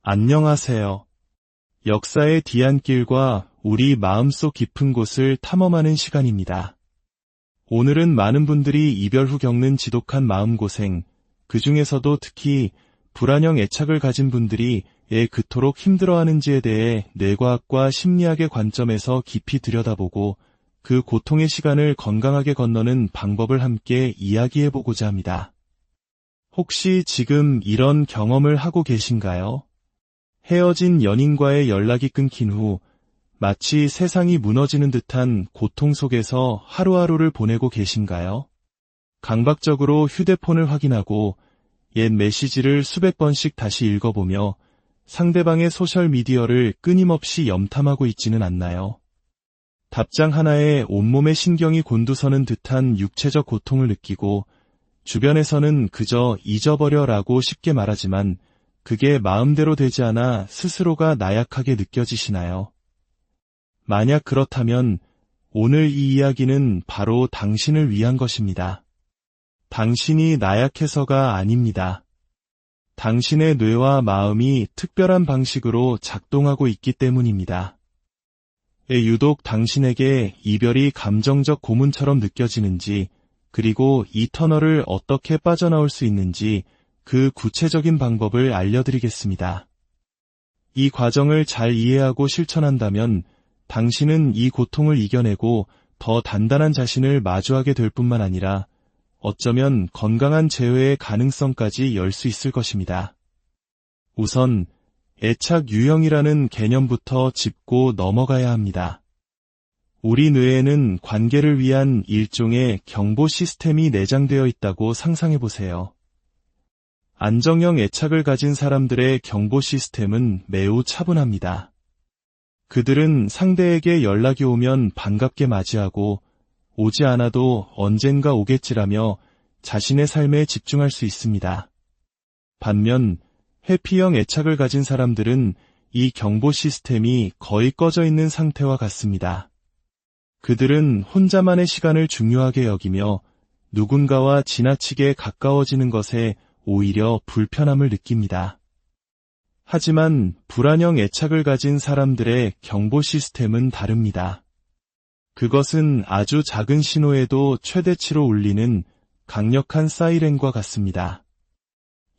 안녕하세요. 역사의 뒤안길과 우리 마음속 깊은 곳을 탐험하는 시간입니다. 오늘은 많은 분들이 이별 후 겪는 지독한 마음고생, 그 중에서도 특히 불안형 애착을 가진 분들이 왜 그토록 힘들어하는지에 대해 뇌과학과 심리학의 관점에서 깊이 들여다보고 그 고통의 시간을 건강하게 건너는 방법을 함께 이야기해보고자 합니다. 혹시 지금 이런 경험을 하고 계신가요? 헤어진 연인과의 연락이 끊긴 후 마치 세상이 무너지는 듯한 고통 속에서 하루하루를 보내고 계신가요? 강박적으로 휴대폰을 확인하고 옛 메시지를 수백 번씩 다시 읽어보며 상대방의 소셜미디어를 끊임없이 염탐하고 있지는 않나요? 답장 하나에 온몸의 신경이 곤두서는 듯한 육체적 고통을 느끼고 주변에서는 그저 잊어버려라고 쉽게 말하지만 그게 마음대로 되지 않아 스스로가 나약하게 느껴지시나요? 만약 그렇다면 오늘 이 이야기는 바로 당신을 위한 것입니다. 당신이 나약해서가 아닙니다. 당신의 뇌와 마음이 특별한 방식으로 작동하고 있기 때문입니다. 유독 당신에게 이별이 감정적 고문처럼 느껴지는지, 그리고 이 터널을 어떻게 빠져나올 수 있는지 그 구체적인 방법을 알려드리겠습니다. 이 과정을 잘 이해하고 실천한다면 당신은 이 고통을 이겨내고 더 단단한 자신을 마주하게 될 뿐만 아니라 어쩌면 건강한 재회의 가능성까지 열 수 있을 것입니다. 우선 애착 유형이라는 개념부터 짚고 넘어가야 합니다. 우리 뇌에는 관계를 위한 일종의 경보 시스템이 내장되어 있다고 상상해보세요. 안정형 애착을 가진 사람들의 경보 시스템은 매우 차분합니다. 그들은 상대에게 연락이 오면 반갑게 맞이하고 오지 않아도 언젠가 오겠지라며 자신의 삶에 집중할 수 있습니다. 반면 회피형 애착을 가진 사람들은 이 경보 시스템이 거의 꺼져 있는 상태와 같습니다. 그들은 혼자만의 시간을 중요하게 여기며 누군가와 지나치게 가까워지는 것에 오히려 불편함을 느낍니다. 하지만 불안형 애착을 가진 사람들의 경보 시스템은 다릅니다. 그것은 아주 작은 신호에도 최대치로 울리는 강력한 사이렌과 같습니다.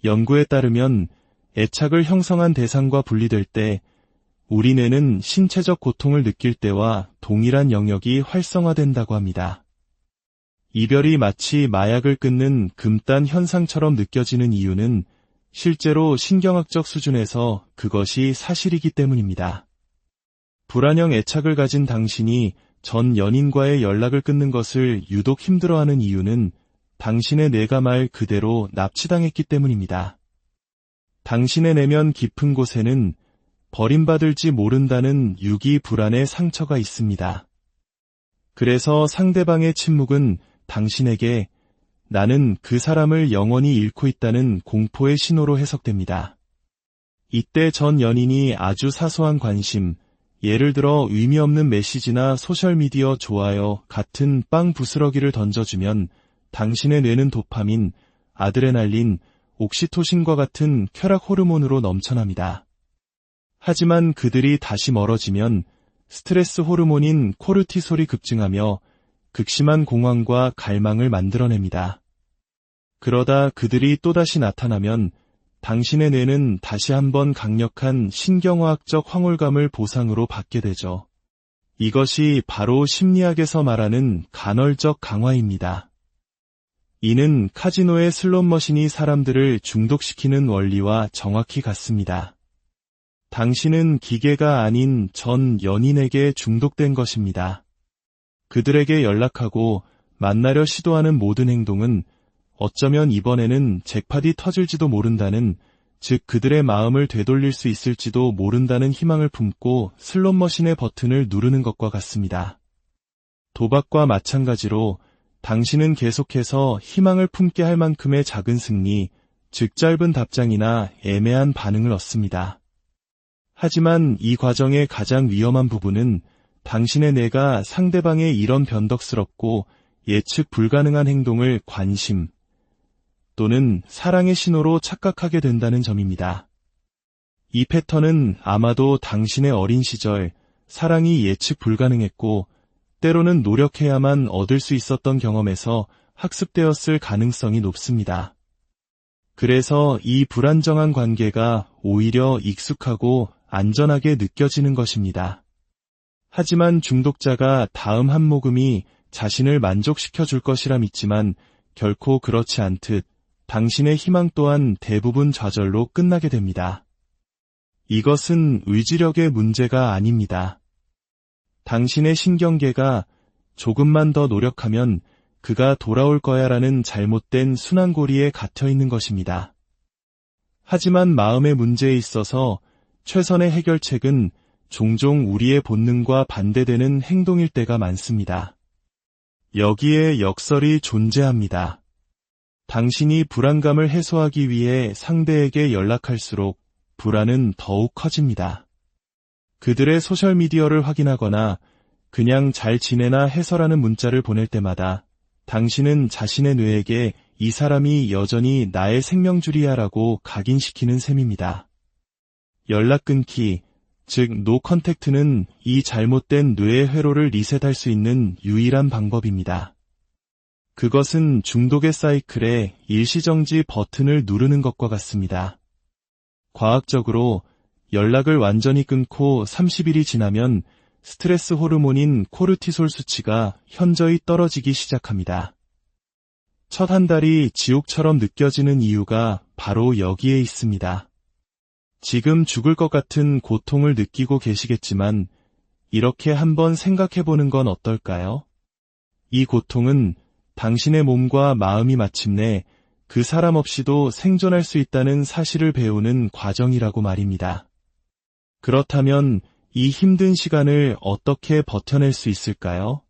연구에 따르면 애착을 형성한 대상과 분리될 때 우리 뇌는 신체적 고통을 느낄 때와 동일한 영역이 활성화된다고 합니다. 이별이 마치 마약을 끊는 금단 현상처럼 느껴지는 이유는 실제로 신경학적 수준에서 그것이 사실이기 때문입니다. 불안형 애착을 가진 당신이 전 연인과의 연락을 끊는 것을 유독 힘들어하는 이유는 당신의 뇌가 말 그대로 납치당했기 때문입니다. 당신의 내면 깊은 곳에는 버림받을지 모른다는 유기 불안의 상처가 있습니다. 그래서 상대방의 침묵은 당신에게 나는 그 사람을 영원히 잃고 있다는 공포의 신호로 해석됩니다. 이때 전 연인이 아주 사소한 관심, 예를 들어 의미 없는 메시지나 소셜미디어 좋아요 같은 빵 부스러기를 던져주면 당신의 뇌는 도파민, 아드레날린, 옥시토신과 같은 쾌락 호르몬으로 넘쳐납니다. 하지만 그들이 다시 멀어지면 스트레스 호르몬인 코르티솔이 급증하며 극심한 공황과 갈망을 만들어냅니다. 그러다 그들이 또다시 나타나면 당신의 뇌는 다시 한번 강력한 신경화학적 황홀감을 보상으로 받게 되죠. 이것이 바로 심리학에서 말하는 간헐적 강화입니다. 이는 카지노의 슬롯머신이 사람들을 중독시키는 원리와 정확히 같습니다. 당신은 기계가 아닌 전 연인에게 중독된 것입니다. 그들에게 연락하고 만나려 시도하는 모든 행동은 어쩌면 이번에는 잭팟이 터질지도 모른다는, 즉 그들의 마음을 되돌릴 수 있을지도 모른다는 희망을 품고 슬롯머신의 버튼을 누르는 것과 같습니다. 도박과 마찬가지로 당신은 계속해서 희망을 품게 할 만큼의 작은 승리, 즉 짧은 답장이나 애매한 반응을 얻습니다. 하지만 이 과정의 가장 위험한 부분은 당신의 뇌가 상대방의 이런 변덕스럽고 예측 불가능한 행동을 관심 또는 사랑의 신호로 착각하게 된다는 점입니다. 이 패턴은 아마도 당신의 어린 시절 사랑이 예측 불가능했고 때로는 노력해야만 얻을 수 있었던 경험에서 학습되었을 가능성이 높습니다. 그래서 이 불안정한 관계가 오히려 익숙하고 안전하게 느껴지는 것입니다. 하지만 중독자가 다음 한 모금이 자신을 만족시켜 줄 것이라 믿지만 결코 그렇지 않듯 당신의 희망 또한 대부분 좌절로 끝나게 됩니다. 이것은 의지력의 문제가 아닙니다. 당신의 신경계가 조금만 더 노력하면 그가 돌아올 거야라는 잘못된 순환고리에 갇혀 있는 것입니다. 하지만 마음의 문제에 있어서 최선의 해결책은 종종 우리의 본능과 반대되는 행동일 때가 많습니다. 여기에 역설이 존재합니다. 당신이 불안감을 해소하기 위해 상대에게 연락할수록 불안은 더욱 커집니다. 그들의 소셜미디어를 확인하거나 그냥 잘 지내나 해서라는 문자를 보낼 때마다 당신은 자신의 뇌에게 이 사람이 여전히 나의 생명줄이야 라고 각인시키는 셈입니다. 연락 끊기, 즉 노 컨택트는 이 잘못된 뇌의 회로를 리셋할 수 있는 유일한 방법입니다. 그것은 중독의 사이클에 일시정지 버튼을 누르는 것과 같습니다. 과학적으로 연락을 완전히 끊고 30일이 지나면 스트레스 호르몬인 코르티솔 수치가 현저히 떨어지기 시작합니다. 첫 한 달이 지옥처럼 느껴지는 이유가 바로 여기에 있습니다. 지금 죽을 것 같은 고통을 느끼고 계시겠지만 이렇게 한번 생각해보는 건 어떨까요? 이 고통은 당신의 몸과 마음이 마침내 그 사람 없이도 생존할 수 있다는 사실을 배우는 과정이라고 말입니다. 그렇다면 이 힘든 시간을 어떻게 버텨낼 수 있을까요?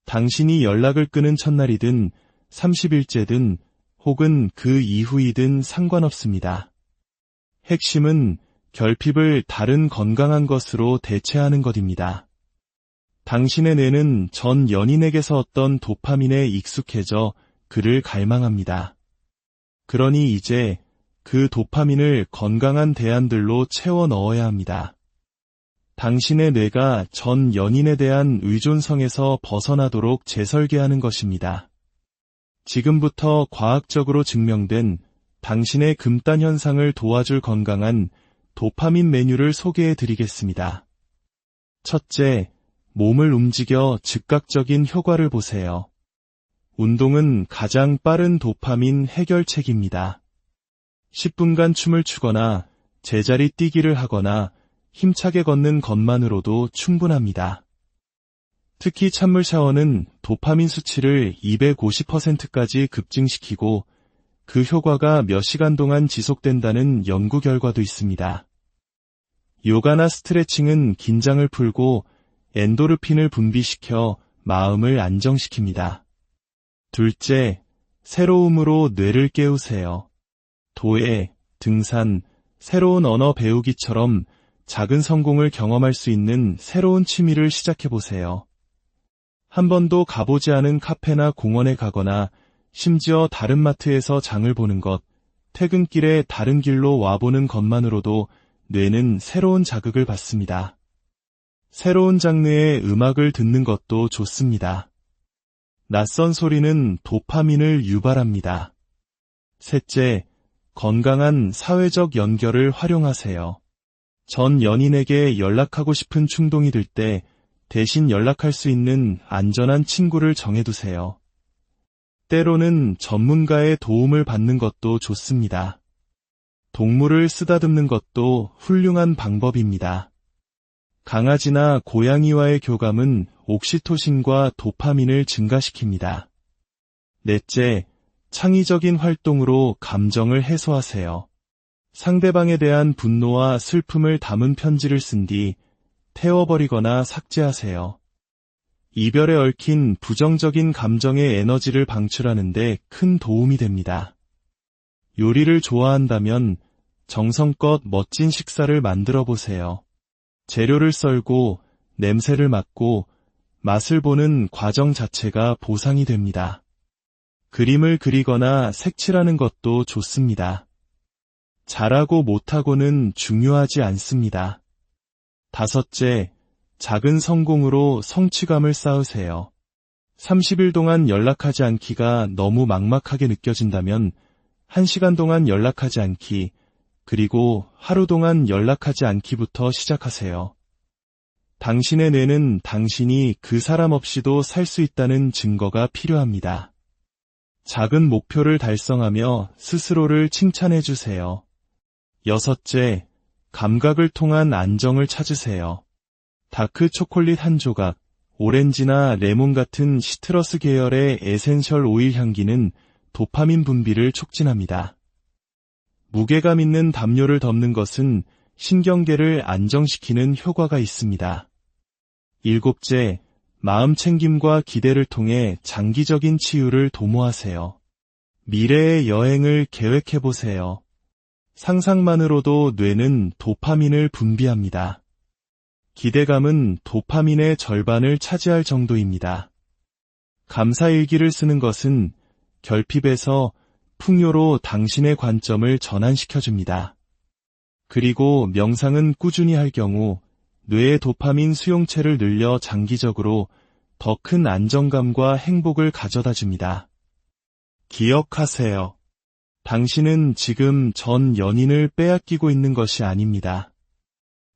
당신이 연락을 끊은 첫날이든 30일째든 혹은 그 이후이든 상관없습니다. 핵심은 결핍을 다른 건강한 것으로 대체하는 것입니다. 당신의 뇌는 전 연인에게서 얻던 도파민에 익숙해져 그를 갈망합니다. 그러니 이제 그 도파민을 건강한 대안들로 채워 넣어야 합니다. 당신의 뇌가 전 연인에 대한 의존성에서 벗어나도록 재설계하는 것입니다. 지금부터 과학적으로 증명된 당신의 금단 현상을 도와줄 건강한 도파민 메뉴를 소개해 드리겠습니다. 첫째, 몸을 움직여 즉각적인 효과를 보세요. 운동은 가장 빠른 도파민 해결책입니다. 10분간 춤을 추거나 제자리 뛰기를 하거나 힘차게 걷는 것만으로도 충분합니다. 특히 찬물 샤워는 도파민 수치를 250%까지 급증시키고 그 효과가 몇 시간 동안 지속된다는 연구 결과도 있습니다. 요가나 스트레칭은 긴장을 풀고 엔도르핀을 분비시켜 마음을 안정시킵니다. 둘째, 새로움으로 뇌를 깨우세요. 도예, 등산, 새로운 언어 배우기처럼 작은 성공을 경험할 수 있는 새로운 취미를 시작해보세요. 한 번도 가보지 않은 카페나 공원에 가거나 심지어 다른 마트에서 장을 보는 것, 퇴근길에 다른 길로 와보는 것만으로도 뇌는 새로운 자극을 받습니다. 새로운 장르의 음악을 듣는 것도 좋습니다. 낯선 소리는 도파민을 유발합니다. 셋째, 건강한 사회적 연결을 활용하세요. 전 연인에게 연락하고 싶은 충동이 들 때 대신 연락할 수 있는 안전한 친구를 정해두세요. 때로는 전문가의 도움을 받는 것도 좋습니다. 동물을 쓰다듬는 것도 훌륭한 방법입니다. 강아지나 고양이와의 교감은 옥시토신과 도파민을 증가시킵니다. 넷째, 창의적인 활동으로 감정을 해소하세요. 상대방에 대한 분노와 슬픔을 담은 편지를 쓴 뒤 태워버리거나 삭제하세요. 이별에 얽힌 부정적인 감정의 에너지를 방출하는 데 큰 도움이 됩니다. 요리를 좋아한다면 정성껏 멋진 식사를 만들어 보세요. 재료를 썰고 냄새를 맡고 맛을 보는 과정 자체가 보상이 됩니다. 그림을 그리거나 색칠하는 것도 좋습니다. 잘하고 못하고는 중요하지 않습니다. 다섯째, 작은 성공으로 성취감을 쌓으세요. 30일 동안 연락하지 않기가 너무 막막하게 느껴진다면 1시간 동안 연락하지 않기, 그리고 하루 동안 연락하지 않기부터 시작하세요. 당신의 뇌는 당신이 그 사람 없이도 살 수 있다는 증거가 필요합니다. 작은 목표를 달성하며 스스로를 칭찬해 주세요. 여섯째, 감각을 통한 안정을 찾으세요. 다크 초콜릿 한 조각, 오렌지나 레몬 같은 시트러스 계열의 에센셜 오일 향기는 도파민 분비를 촉진합니다. 무게감 있는 담요를 덮는 것은 신경계를 안정시키는 효과가 있습니다. 일곱째, 마음 챙김과 기대를 통해 장기적인 치유를 도모하세요. 미래의 여행을 계획해보세요. 상상만으로도 뇌는 도파민을 분비합니다. 기대감은 도파민의 절반을 차지할 정도입니다. 감사일기를 쓰는 것은 결핍에서 풍요로 당신의 관점을 전환시켜줍니다. 그리고 명상은 꾸준히 할 경우 뇌의 도파민 수용체를 늘려 장기적으로 더 큰 안정감과 행복을 가져다 줍니다. 기억하세요. 당신은 지금 전 연인을 빼앗기고 있는 것이 아닙니다.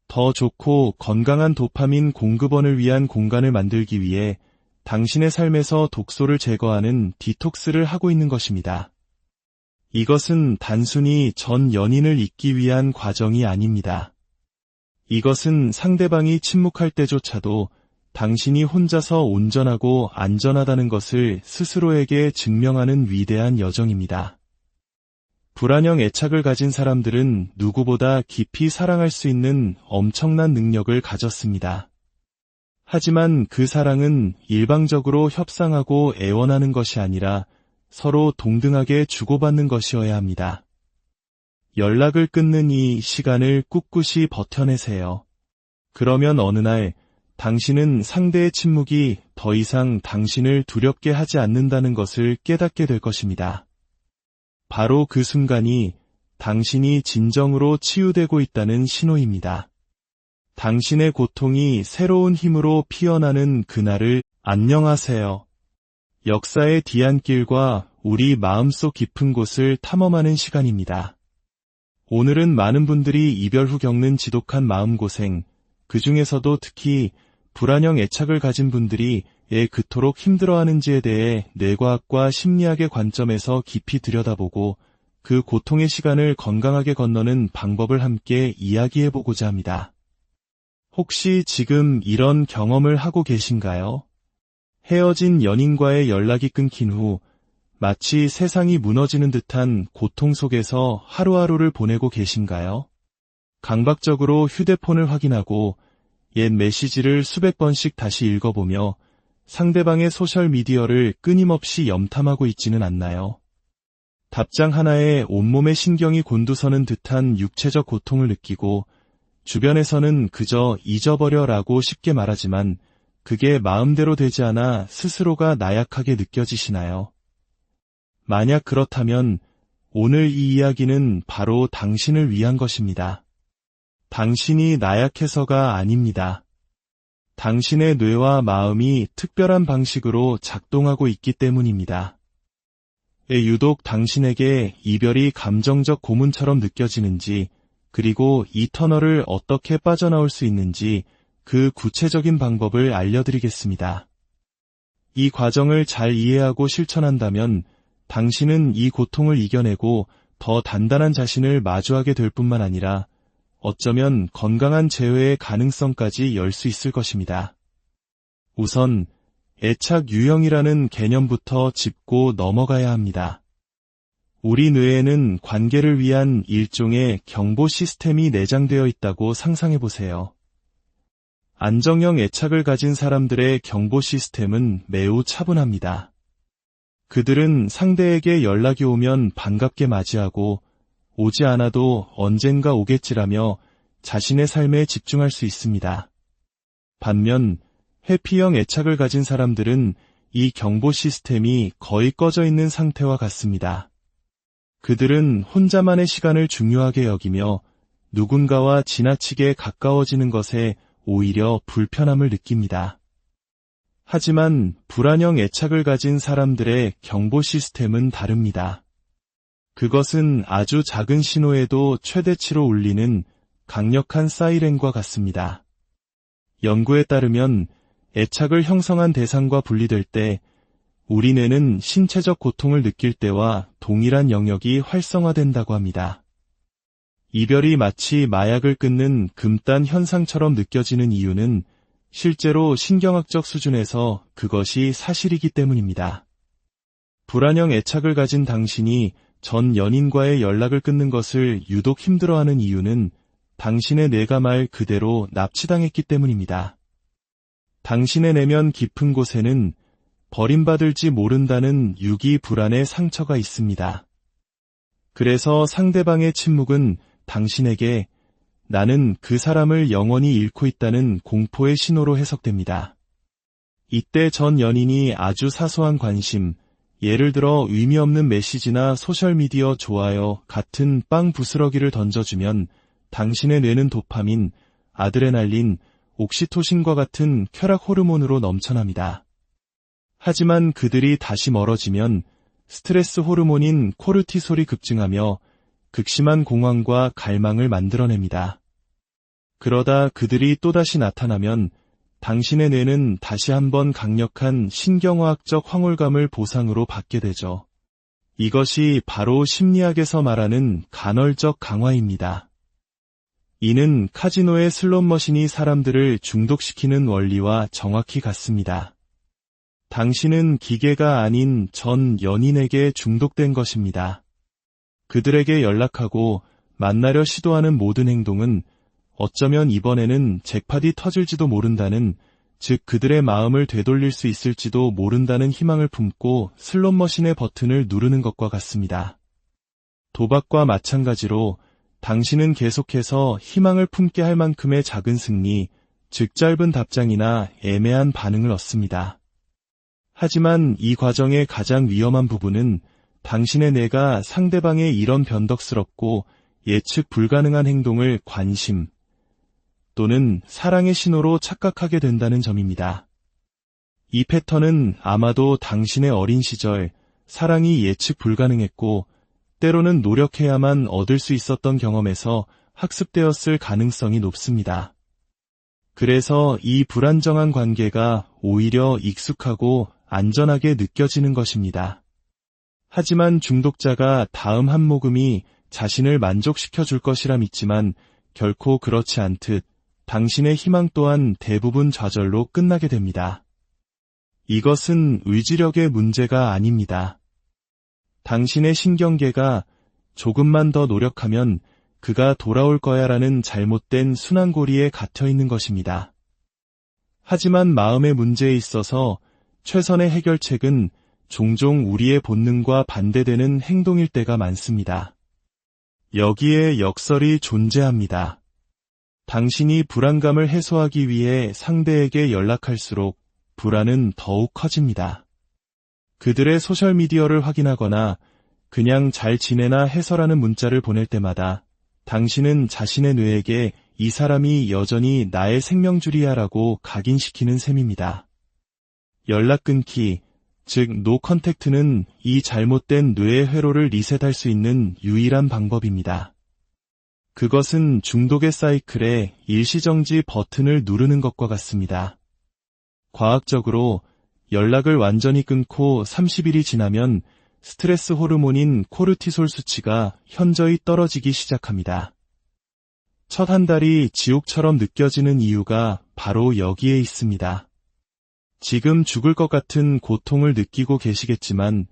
더 좋고 건강한 도파민 공급원을 위한 공간을 만들기 위해 당신의 삶에서 독소를 제거하는 디톡스를 하고 있는 것입니다. 이것은 단순히 전 연인을 잊기 위한 과정이 아닙니다. 이것은 상대방이 침묵할 때조차도 당신이 혼자서 온전하고 안전하다는 것을 스스로에게 증명하는 위대한 여정입니다. 불안형 애착을 가진 사람들은 누구보다 깊이 사랑할 수 있는 엄청난 능력을 가졌습니다. 하지만 그 사랑은 일방적으로 협상하고 애원하는 것이 아니라 서로 동등하게 주고받는 것이어야 합니다. 연락을 끊는 이 시간을 꿋꿋이 버텨내세요. 그러면 어느 날 당신은 상대의 침묵이 더 이상 당신을 두렵게 하지 않는다는 것을 깨닫게 될 것입니다. 바로 그 순간이 당신이 진정으로 치유되고 있다는 신호입니다. 당신의 고통이 새로운 힘으로 피어나는 그날을 안녕하세요. 역사의 뒤안길과 우리 마음속 깊은 곳을 탐험하는 시간입니다. 오늘은 많은 분들이 이별 후 겪는 지독한 마음고생, 그 중에서도 특히 불안형 애착을 가진 분들이 왜 그토록 힘들어하는지에 대해 뇌과학과 심리학의 관점에서 깊이 들여다보고 그 고통의 시간을 건강하게 건너는 방법을 함께 이야기해보고자 합니다. 혹시 지금 이런 경험을 하고 계신가요? 헤어진 연인과의 연락이 끊긴 후 마치 세상이 무너지는 듯한 고통 속에서 하루하루를 보내고 계신가요? 강박적으로 휴대폰을 확인하고 옛 메시지를 수백 번씩 다시 읽어보며 상대방의 소셜미디어를 끊임없이 염탐하고 있지는 않나요? 답장 하나에 온몸의 신경이 곤두서는 듯한 육체적 고통을 느끼고 주변에서는 그저 잊어버려라고 쉽게 말하지만 그게 마음대로 되지 않아 스스로가 나약하게 느껴지시나요? 만약 그렇다면 오늘 이 이야기는 바로 당신을 위한 것입니다. 당신이 나약해서가 아닙니다. 당신의 뇌와 마음이 특별한 방식으로 작동하고 있기 때문입니다. 왜 유독 당신에게 이별이 감정적 고문처럼 느껴지는지, 그리고 이 터널을 어떻게 빠져나올 수 있는지 그 구체적인 방법을 알려드리겠습니다. 이 과정을 잘 이해하고 실천한다면 당신은 이 고통을 이겨내고 더 단단한 자신을 마주하게 될 뿐만 아니라 어쩌면 건강한 재회의 가능성까지 열 수 있을 것입니다. 우선 애착 유형이라는 개념부터 짚고 넘어가야 합니다. 우리 뇌에는 관계를 위한 일종의 경보 시스템이 내장되어 있다고 상상해보세요. 안정형 애착을 가진 사람들의 경보 시스템은 매우 차분합니다. 그들은 상대에게 연락이 오면 반갑게 맞이하고 오지 않아도 언젠가 오겠지라며 자신의 삶에 집중할 수 있습니다. 반면 회피형 애착을 가진 사람들은 이 경보 시스템이 거의 꺼져 있는 상태와 같습니다. 그들은 혼자만의 시간을 중요하게 여기며 누군가와 지나치게 가까워지는 것에 오히려 불편함을 느낍니다. 하지만 불안형 애착을 가진 사람들의 경보 시스템은 다릅니다. 그것은 아주 작은 신호에도 최대치로 울리는 강력한 사이렌과 같습니다. 연구에 따르면 애착을 형성한 대상과 분리될 때 우리 뇌는 신체적 고통을 느낄 때와 동일한 영역이 활성화된다고 합니다. 이별이 마치 마약을 끊는 금단 현상처럼 느껴지는 이유는 실제로 신경학적 수준에서 그것이 사실이기 때문입니다. 불안형 애착을 가진 당신이 전 연인과의 연락을 끊는 것을 유독 힘들어하는 이유는 당신의 뇌가 말 그대로 납치당했기 때문입니다. 당신의 내면 깊은 곳에는 버림받을지 모른다는 유기 불안의 상처가 있습니다. 그래서 상대방의 침묵은 당신에게 나는 그 사람을 영원히 잃고 있다는 공포의 신호로 해석됩니다. 이때 전 연인이 아주 사소한 관심, 예를 들어 의미 없는 메시지나 소셜미디어 좋아요 같은 빵 부스러기를 던져주면 당신의 뇌는 도파민, 아드레날린, 옥시토신과 같은 쾌락 호르몬으로 넘쳐납니다. 하지만 그들이 다시 멀어지면 스트레스 호르몬인 코르티솔이 급증하며 극심한 공황과 갈망을 만들어냅니다. 그러다 그들이 또다시 나타나면 당신의 뇌는 다시 한번 강력한 신경화학적 황홀감을 보상으로 받게 되죠. 이것이 바로 심리학에서 말하는 간헐적 강화입니다. 이는 카지노의 슬롯머신이 사람들을 중독시키는 원리와 정확히 같습니다. 당신은 기계가 아닌 전 연인에게 중독된 것입니다. 그들에게 연락하고 만나려 시도하는 모든 행동은 어쩌면 이번에는 잭팟이 터질지도 모른다는, 즉 그들의 마음을 되돌릴 수 있을지도 모른다는 희망을 품고 슬롯머신의 버튼을 누르는 것과 같습니다. 도박과 마찬가지로 당신은 계속해서 희망을 품게 할 만큼의 작은 승리, 즉 짧은 답장이나 애매한 반응을 얻습니다. 하지만 이 과정의 가장 위험한 부분은 당신의 뇌가 상대방의 이런 변덕스럽고 예측 불가능한 행동을 관심 또는 사랑의 신호로 착각하게 된다는 점입니다. 이 패턴은 아마도 당신의 어린 시절 사랑이 예측 불가능했고 때로는 노력해야만 얻을 수 있었던 경험에서 학습되었을 가능성이 높습니다. 그래서 이 불안정한 관계가 오히려 익숙하고 안전하게 느껴지는 것입니다. 하지만 중독자가 다음 한 모금이 자신을 만족시켜 줄 것이라 믿지만 결코 그렇지 않듯 당신의 희망 또한 대부분 좌절로 끝나게 됩니다. 이것은 의지력의 문제가 아닙니다. 당신의 신경계가 조금만 더 노력하면 그가 돌아올 거야라는 잘못된 순환고리에 갇혀 있는 것입니다. 하지만 마음의 문제에 있어서 최선의 해결책은 종종 우리의 본능과 반대되는 행동일 때가 많습니다. 여기에 역설이 존재합니다. 당신이 불안감을 해소하기 위해 상대에게 연락할수록 불안은 더욱 커집니다. 그들의 소셜미디어를 확인하거나 그냥 잘 지내나 해서라는 문자를 보낼 때마다 당신은 자신의 뇌에게 이 사람이 여전히 나의 생명줄이야라고 각인시키는 셈입니다. 연락 끊기, 즉 노 컨택트는 이 잘못된 뇌의 회로를 리셋할 수 있는 유일한 방법입니다. 그것은 중독의 사이클에 일시정지 버튼을 누르는 것과 같습니다. 과학적으로 연락을 완전히 끊고 30일이 지나면 스트레스 호르몬인 코르티솔 수치가 현저히 떨어지기 시작합니다. 첫 한 달이 지옥처럼 느껴지는 이유가 바로 여기에 있습니다. 지금 죽을 것 같은 고통을 느끼고 계시겠지만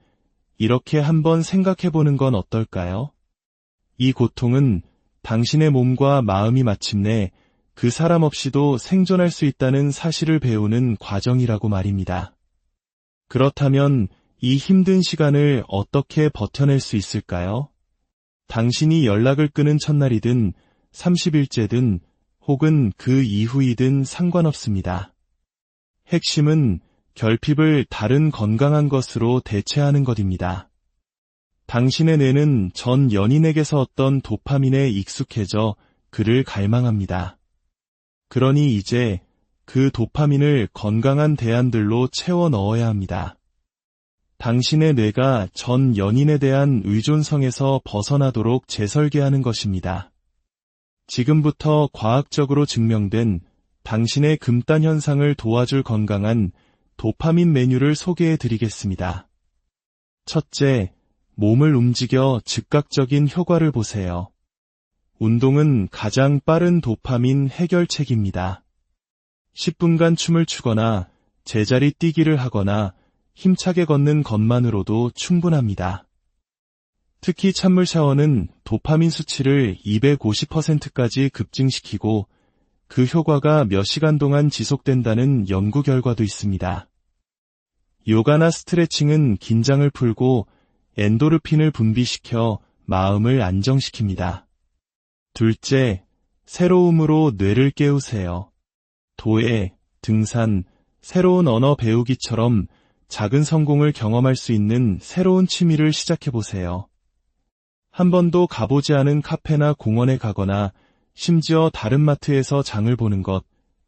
이렇게 한번 생각해보는 건 어떨까요? 이 고통은 당신의 몸과 마음이 마침내 그 사람 없이도 생존할 수 있다는 사실을 배우는 과정이라고 말입니다. 그렇다면 이 힘든 시간을 어떻게 버텨낼 수 있을까요? 당신이 연락을 끊은 첫날이든 30일째든 혹은 그 이후이든 상관없습니다. 핵심은 결핍을 다른 건강한 것으로 대체하는 것입니다. 당신의 뇌는 전 연인에게서 얻던 도파민에 익숙해져 그를 갈망합니다. 그러니 이제 그 도파민을 건강한 대안들로 채워 넣어야 합니다. 당신의 뇌가 전 연인에 대한 의존성에서 벗어나도록 재설계하는 것입니다. 지금부터 과학적으로 증명된 당신의 금단 현상을 도와줄 건강한 도파민 메뉴를 소개해 드리겠습니다. 첫째, 몸을 움직여 즉각적인 효과를 보세요. 운동은 가장 빠른 도파민 해결책입니다. 10분간 춤을 추거나 제자리 뛰기를 하거나 힘차게 걷는 것만으로도 충분합니다. 특히 찬물 샤워는 도파민 수치를 250%까지 급증시키고 그 효과가 몇 시간 동안 지속된다는 연구 결과도 있습니다. 요가나 스트레칭은 긴장을 풀고 엔도르핀을 분비시켜 마음을 안정시킵니다. 둘째, 새로움으로 뇌를 깨우세요. 도예, 등산, 새로운 언어 배우기처럼 작은 성공을 경험할 수 있는 새로운 취미를 시작해보세요. 한 번도 가보지 않은 카페나 공원에 가거나 심지어 다른 마트에서 장을 보는 것,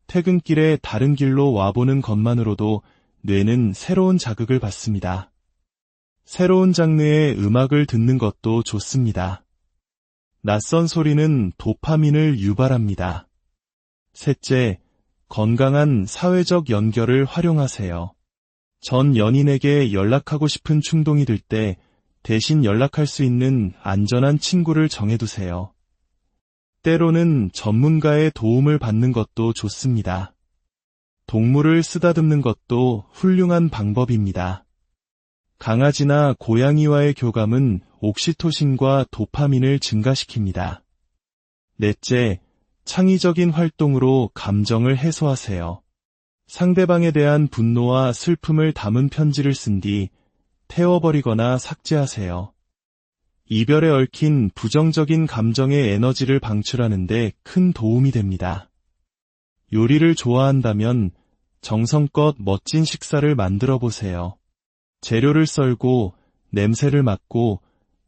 퇴근길에 다른 길로 와보는 것만으로도 뇌는 새로운 자극을 받습니다. 새로운 장르의 음악을 듣는 것도 좋습니다. 낯선 소리는 도파민을 유발합니다. 셋째, 건강한 사회적 연결을 활용하세요. 전 연인에게 연락하고 싶은 충동이 들 때 대신 연락할 수 있는 안전한 친구를 정해두세요. 때로는 전문가의 도움을 받는 것도 좋습니다. 동물을 쓰다듬는 것도 훌륭한 방법입니다. 강아지나 고양이와의 교감은 옥시토신과 도파민을 증가시킵니다. 넷째, 창의적인 활동으로 감정을 해소하세요. 상대방에 대한 분노와 슬픔을 담은 편지를 쓴 뒤 태워버리거나 삭제하세요. 이별에 얽힌 부정적인 감정의 에너지를 방출하는 데 큰 도움이 됩니다. 요리를 좋아한다면 정성껏 멋진 식사를 만들어 보세요. 재료를 썰고 냄새를 맡고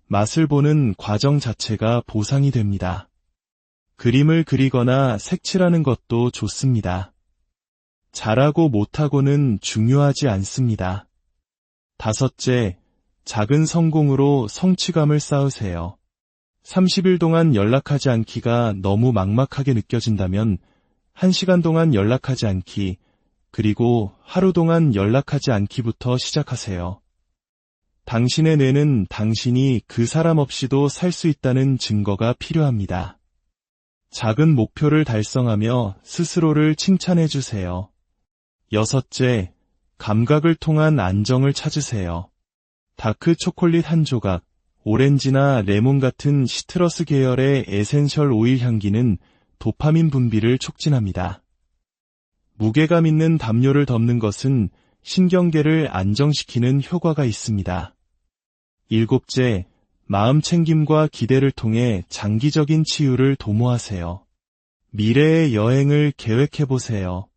맛을 보는 과정 자체가 보상이 됩니다. 그림을 그리거나 색칠하는 것도 좋습니다. 잘하고 못하고는 중요하지 않습니다. 다섯째, 작은 성공으로 성취감을 쌓으세요. 30일 동안 연락하지 않기가 너무 막막하게 느껴진다면 1시간 동안 연락하지 않기, 그리고 하루 동안 연락하지 않기부터 시작하세요. 당신의 뇌는 당신이 그 사람 없이도 살 수 있다는 증거가 필요합니다. 작은 목표를 달성하며 스스로를 칭찬해 주세요. 여섯째, 감각을 통한 안정을 찾으세요. 다크 초콜릿 한 조각, 오렌지나 레몬 같은 시트러스 계열의 에센셜 오일 향기는 도파민 분비를 촉진합니다. 무게감 있는 담요를 덮는 것은 신경계를 안정시키는 효과가 있습니다. 일곱째, 마음 챙김과 기대를 통해 장기적인 치유를 도모하세요. 미래의 여행을 계획해보세요.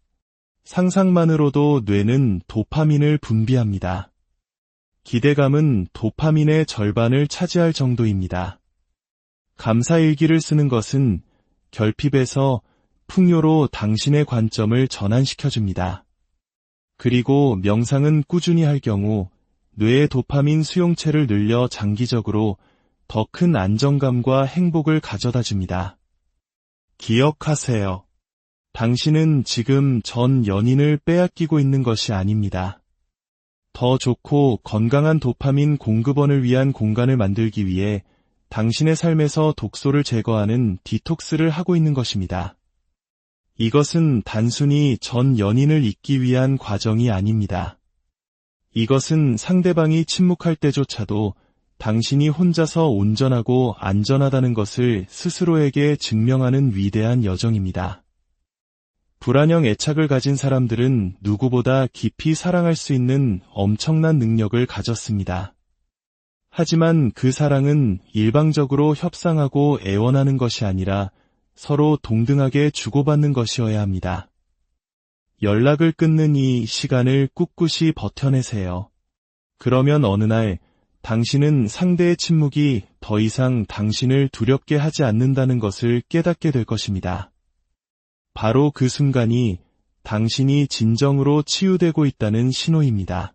상상만으로도 뇌는 도파민을 분비합니다. 기대감은 도파민의 절반을 차지할 정도입니다. 감사일기를 쓰는 것은 결핍에서 풍요로 당신의 관점을 전환시켜줍니다. 그리고 명상은 꾸준히 할 경우 뇌의 도파민 수용체를 늘려 장기적으로 더 큰 안정감과 행복을 가져다 줍니다. 기억하세요. 당신은 지금 전 연인을 빼앗기고 있는 것이 아닙니다. 더 좋고 건강한 도파민 공급원을 위한 공간을 만들기 위해 당신의 삶에서 독소를 제거하는 디톡스를 하고 있는 것입니다. 이것은 단순히 전 연인을 잊기 위한 과정이 아닙니다. 이것은 상대방이 침묵할 때조차도 당신이 혼자서 온전하고 안전하다는 것을 스스로에게 증명하는 위대한 여정입니다. 불안형 애착을 가진 사람들은 누구보다 깊이 사랑할 수 있는 엄청난 능력을 가졌습니다. 하지만 그 사랑은 일방적으로 협상하고 애원하는 것이 아니라 서로 동등하게 주고받는 것이어야 합니다. 연락을 끊는 이 시간을 꿋꿋이 버텨내세요. 그러면 어느 날 당신은 상대의 침묵이 더 이상 당신을 두렵게 하지 않는다는 것을 깨닫게 될 것입니다. 바로 그 순간이 당신이 진정으로 치유되고 있다는 신호입니다.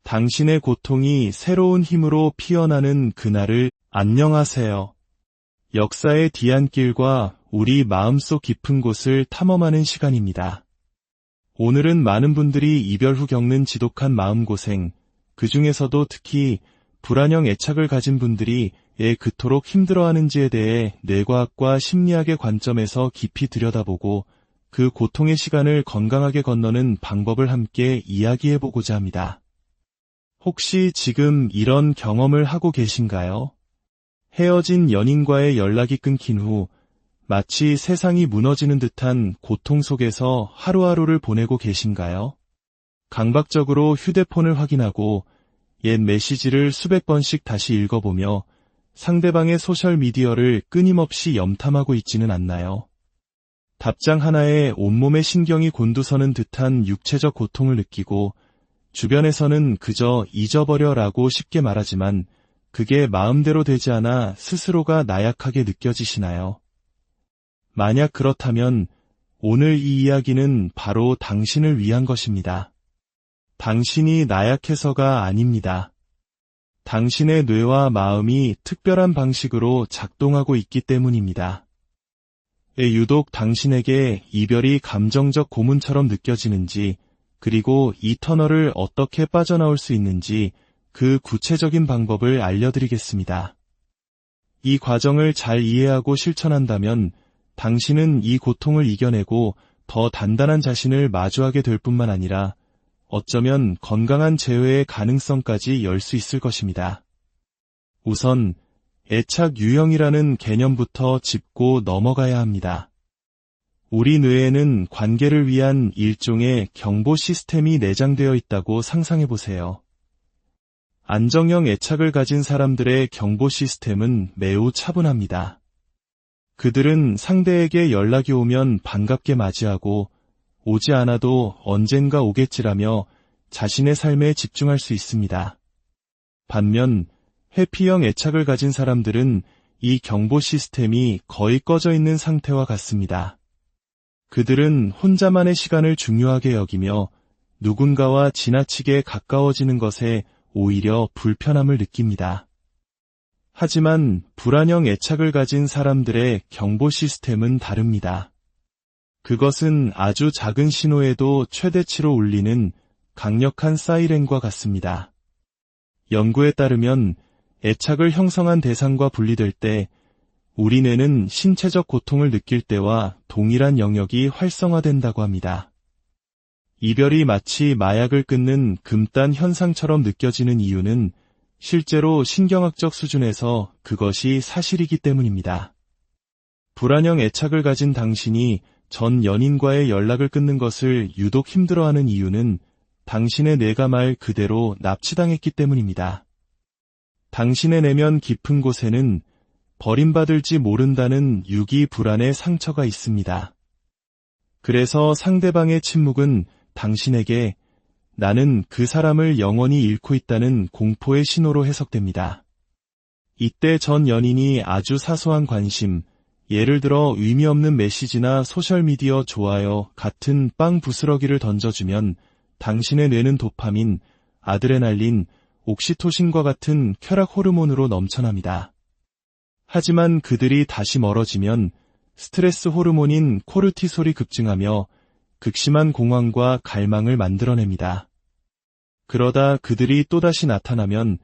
당신의 고통이 새로운 힘으로 피어나는 그날을 안녕하세요. 역사의 뒤안길과 우리 마음속 깊은 곳을 탐험하는 시간입니다. 오늘은 많은 분들이 이별 후 겪는 지독한 마음고생, 그 중에서도 특히 불안형 애착을 가진 분들이 왜 그토록 힘들어하는지에 대해 뇌과학과 심리학의 관점에서 깊이 들여다보고 그 고통의 시간을 건강하게 건너는 방법을 함께 이야기해보고자 합니다. 혹시 지금 이런 경험을 하고 계신가요? 헤어진 연인과의 연락이 끊긴 후 마치 세상이 무너지는 듯한 고통 속에서 하루하루를 보내고 계신가요? 강박적으로 휴대폰을 확인하고 옛 메시지를 수백 번씩 다시 읽어보며 상대방의 소셜미디어를 끊임없이 염탐하고 있지는 않나요? 답장 하나에 온몸의 신경이 곤두서는 듯한 육체적 고통을 느끼고 주변에서는 그저 잊어버려라고 쉽게 말하지만 그게 마음대로 되지 않아 스스로가 나약하게 느껴지시나요? 만약 그렇다면 오늘 이 이야기는 바로 당신을 위한 것입니다. 당신이 나약해서가 아닙니다. 당신의 뇌와 마음이 특별한 방식으로 작동하고 있기 때문입니다. 유독 당신에게 이별이 감정적 고문처럼 느껴지는지, 그리고 이 터널을 어떻게 빠져나올 수 있는지 그 구체적인 방법을 알려드리겠습니다. 이 과정을 잘 이해하고 실천한다면 당신은 이 고통을 이겨내고 더 단단한 자신을 마주하게 될 뿐만 아니라 어쩌면 건강한 재회의 가능성까지 열 수 있을 것입니다. 우선 애착 유형이라는 개념부터 짚고 넘어가야 합니다. 우리 뇌에는 관계를 위한 일종의 경보 시스템이 내장되어 있다고 상상해보세요. 안정형 애착을 가진 사람들의 경보 시스템은 매우 차분합니다. 그들은 상대에게 연락이 오면 반갑게 맞이하고 오지 않아도 언젠가 오겠지라며 자신의 삶에 집중할 수 있습니다. 반면 회피형 애착을 가진 사람들은 이 경보 시스템이 거의 꺼져 있는 상태와 같습니다. 그들은 혼자만의 시간을 중요하게 여기며 누군가와 지나치게 가까워지는 것에 오히려 불편함을 느낍니다. 하지만 불안형 애착을 가진 사람들의 경보 시스템은 다릅니다. 그것은 아주 작은 신호에도 최대치로 울리는 강력한 사이렌과 같습니다. 연구에 따르면 애착을 형성한 대상과 분리될 때 우리 뇌는 신체적 고통을 느낄 때와 동일한 영역이 활성화된다고 합니다. 이별이 마치 마약을 끊는 금단 현상처럼 느껴지는 이유는 실제로 신경학적 수준에서 그것이 사실이기 때문입니다. 불안형 애착을 가진 당신이 전 연인과의 연락을 끊는 것을 유독 힘들어하는 이유는 당신의 뇌가 말 그대로 납치당했기 때문입니다. 당신의 내면 깊은 곳에는 버림받을지 모른다는 유기 불안의 상처가 있습니다. 그래서 상대방의 침묵은 당신에게 나는 그 사람을 영원히 잃고 있다는 공포의 신호로 해석됩니다. 이때 전 연인이 아주 사소한 관심, 예를 들어 의미 없는 메시지나 소셜미디어 좋아요 같은 빵 부스러기를 던져주면 당신의 뇌는 도파민, 아드레날린, 옥시토신과 같은 쾌락 호르몬으로 넘쳐납니다. 하지만 그들이 다시 멀어지면 스트레스 호르몬인 코르티솔이 급증하며 극심한 공황과 갈망을 만들어냅니다. 그러다 그들이 또다시 나타나면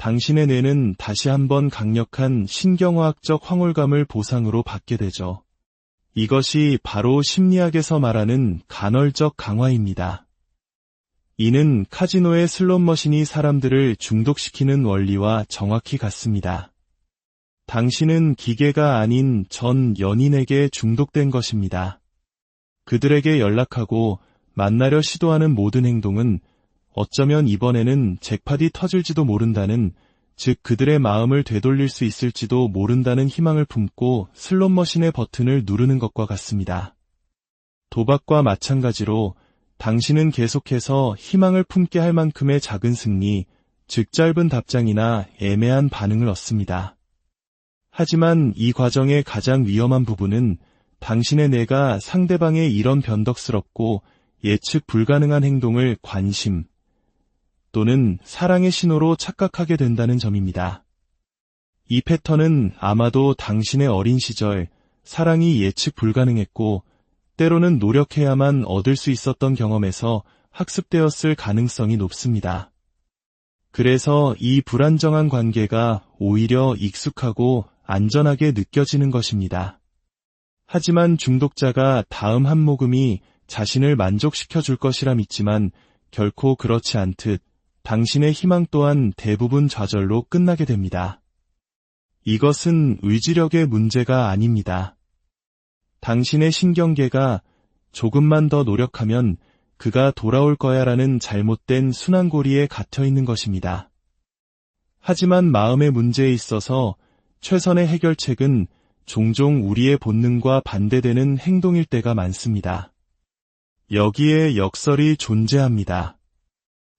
당신의 뇌는 다시 한번 강력한 신경화학적 황홀감을 보상으로 받게 되죠. 이것이 바로 심리학에서 말하는 간헐적 강화입니다. 이는 카지노의 슬롯머신이 사람들을 중독시키는 원리와 정확히 같습니다. 당신은 기계가 아닌 전 연인에게 중독된 것입니다. 그들에게 연락하고 만나려 시도하는 모든 행동은 어쩌면 이번에는 잭팟이 터질지도 모른다는, 즉 그들의 마음을 되돌릴 수 있을지도 모른다는 희망을 품고 슬롯머신의 버튼을 누르는 것과 같습니다. 도박과 마찬가지로 당신은 계속해서 희망을 품게 할 만큼의 작은 승리, 즉 짧은 답장이나 애매한 반응을 얻습니다. 하지만 이 과정의 가장 위험한 부분은 당신의 뇌가 상대방의 이런 변덕스럽고 예측 불가능한 행동을 관심 또는 사랑의 신호로 착각하게 된다는 점입니다. 이 패턴은 아마도 당신의 어린 시절 사랑이 예측 불가능했고 때로는 노력해야만 얻을 수 있었던 경험에서 학습되었을 가능성이 높습니다. 그래서 이 불안정한 관계가 오히려 익숙하고 안전하게 느껴지는 것입니다. 하지만 중독자가 다음 한 모금이 자신을 만족시켜 줄 것이라 믿지만 결코 그렇지 않듯 당신의 희망 또한 대부분 좌절로 끝나게 됩니다. 이것은 의지력의 문제가 아닙니다. 당신의 신경계가 조금만 더 노력하면 그가 돌아올 거야라는 잘못된 순환고리에 갇혀 있는 것입니다. 하지만 마음의 문제에 있어서 최선의 해결책은 종종 우리의 본능과 반대되는 행동일 때가 많습니다. 여기에 역설이 존재합니다.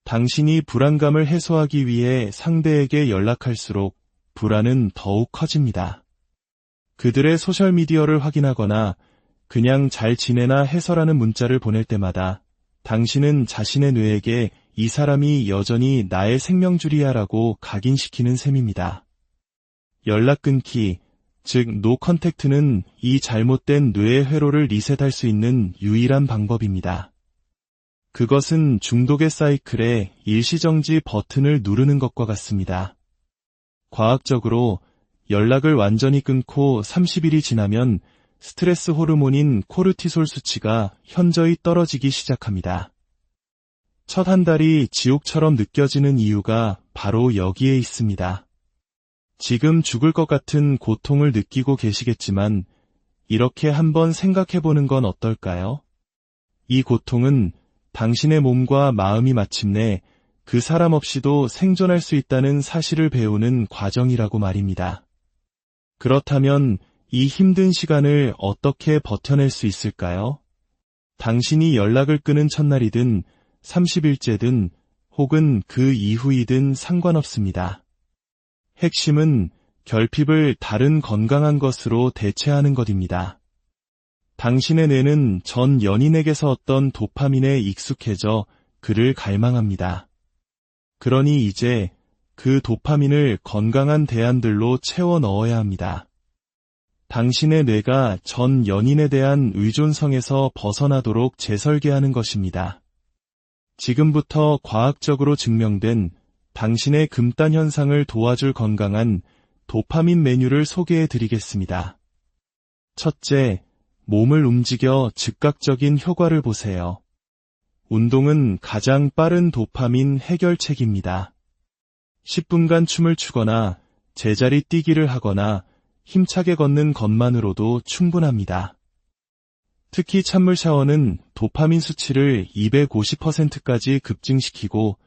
당신이 불안감을 해소하기 위해 상대에게 연락할수록 불안은 더욱 커집니다. 그들의 소셜미디어를 확인하거나 그냥 잘 지내나 해서라는 문자를 보낼 때마다 당신은 자신의 뇌에게 이 사람이 여전히 나의 생명줄이야 라고 각인시키는 셈입니다. 연락 끊기, 즉 노 컨택트는 이 잘못된 뇌의 회로를 리셋할 수 있는 유일한 방법입니다. 그것은 중독의 사이클에 일시정지 버튼을 누르는 것과 같습니다. 과학적으로 연락을 완전히 끊고 30일이 지나면 스트레스 호르몬인 코르티솔 수치가 현저히 떨어지기 시작합니다. 첫 한 달이 지옥처럼 느껴지는 이유가 바로 여기에 있습니다. 지금 죽을 것 같은 고통을 느끼고 계시겠지만 이렇게 한번 생각해보는 건 어떨까요? 이 고통은 당신의 몸과 마음이 마침내 그 사람 없이도 생존할 수 있다는 사실을 배우는 과정이라고 말입니다. 그렇다면 이 힘든 시간을 어떻게 버텨낼 수 있을까요? 당신이 연락을 끊은 첫날이든 30일째든 혹은 그 이후이든 상관없습니다. 핵심은 결핍을 다른 건강한 것으로 대체하는 것입니다. 당신의 뇌는 전 연인에게서 얻던 도파민에 익숙해져 그를 갈망합니다. 그러니 이제 그 도파민을 건강한 대안들로 채워 넣어야 합니다. 당신의 뇌가 전 연인에 대한 의존성에서 벗어나도록 재설계하는 것입니다. 지금부터 과학적으로 증명된 당신의 금단 현상을 도와줄 건강한 도파민 메뉴를 소개해 드리겠습니다. 첫째, 몸을 움직여 즉각적인 효과를 보세요. 운동은 가장 빠른 도파민 해결책입니다. 10분간 춤을 추거나 제자리 뛰기를 하거나 힘차게 걷는 것만으로도 충분합니다. 특히 찬물 샤워는 도파민 수치를 250%까지 급증시키고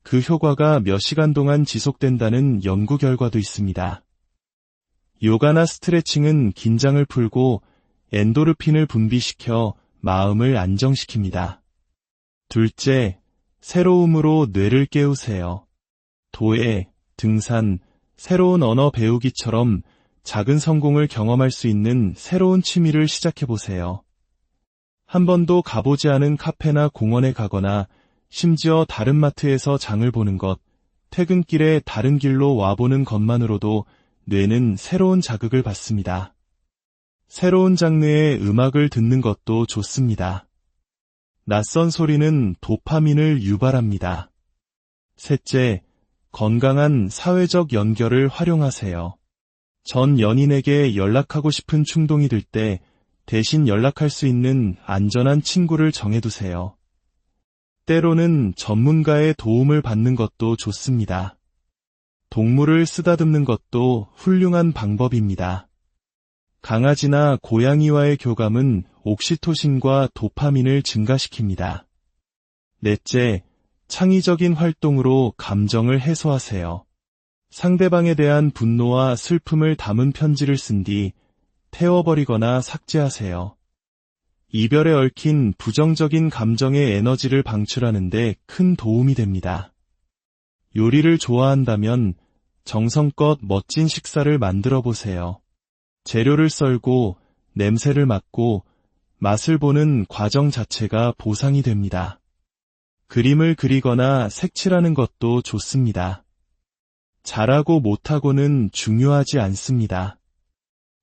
그 효과가 몇 시간 동안 지속된다는 연구 결과도 있습니다. 요가나 스트레칭은 긴장을 풀고 엔도르핀을 분비시켜 마음을 안정시킵니다. 둘째, 새로움으로 뇌를 깨우세요. 도예, 등산, 새로운 언어 배우기처럼 작은 성공을 경험할 수 있는 새로운 취미를 시작해보세요. 한 번도 가보지 않은 카페나 공원에 가거나 심지어 다른 마트에서 장을 보는 것, 퇴근길에 다른 길로 와보는 것만으로도 뇌는 새로운 자극을 받습니다. 새로운 장르의 음악을 듣는 것도 좋습니다. 낯선 소리는 도파민을 유발합니다. 셋째, 건강한 사회적 연결을 활용하세요. 전 연인에게 연락하고 싶은 충동이 들 때 대신 연락할 수 있는 안전한 친구를 정해두세요. 때로는 전문가의 도움을 받는 것도 좋습니다. 동물을 쓰다듬는 것도 훌륭한 방법입니다. 강아지나 고양이와의 교감은 옥시토신과 도파민을 증가시킵니다. 넷째, 창의적인 활동으로 감정을 해소하세요. 상대방에 대한 분노와 슬픔을 담은 편지를 쓴 뒤 태워버리거나 삭제하세요. 이별에 얽힌 부정적인 감정의 에너지를 방출하는 데 큰 도움이 됩니다. 요리를 좋아한다면 정성껏 멋진 식사를 만들어 보세요. 재료를 썰고 냄새를 맡고 맛을 보는 과정 자체가 보상이 됩니다. 그림을 그리거나 색칠하는 것도 좋습니다. 잘하고 못하고는 중요하지 않습니다.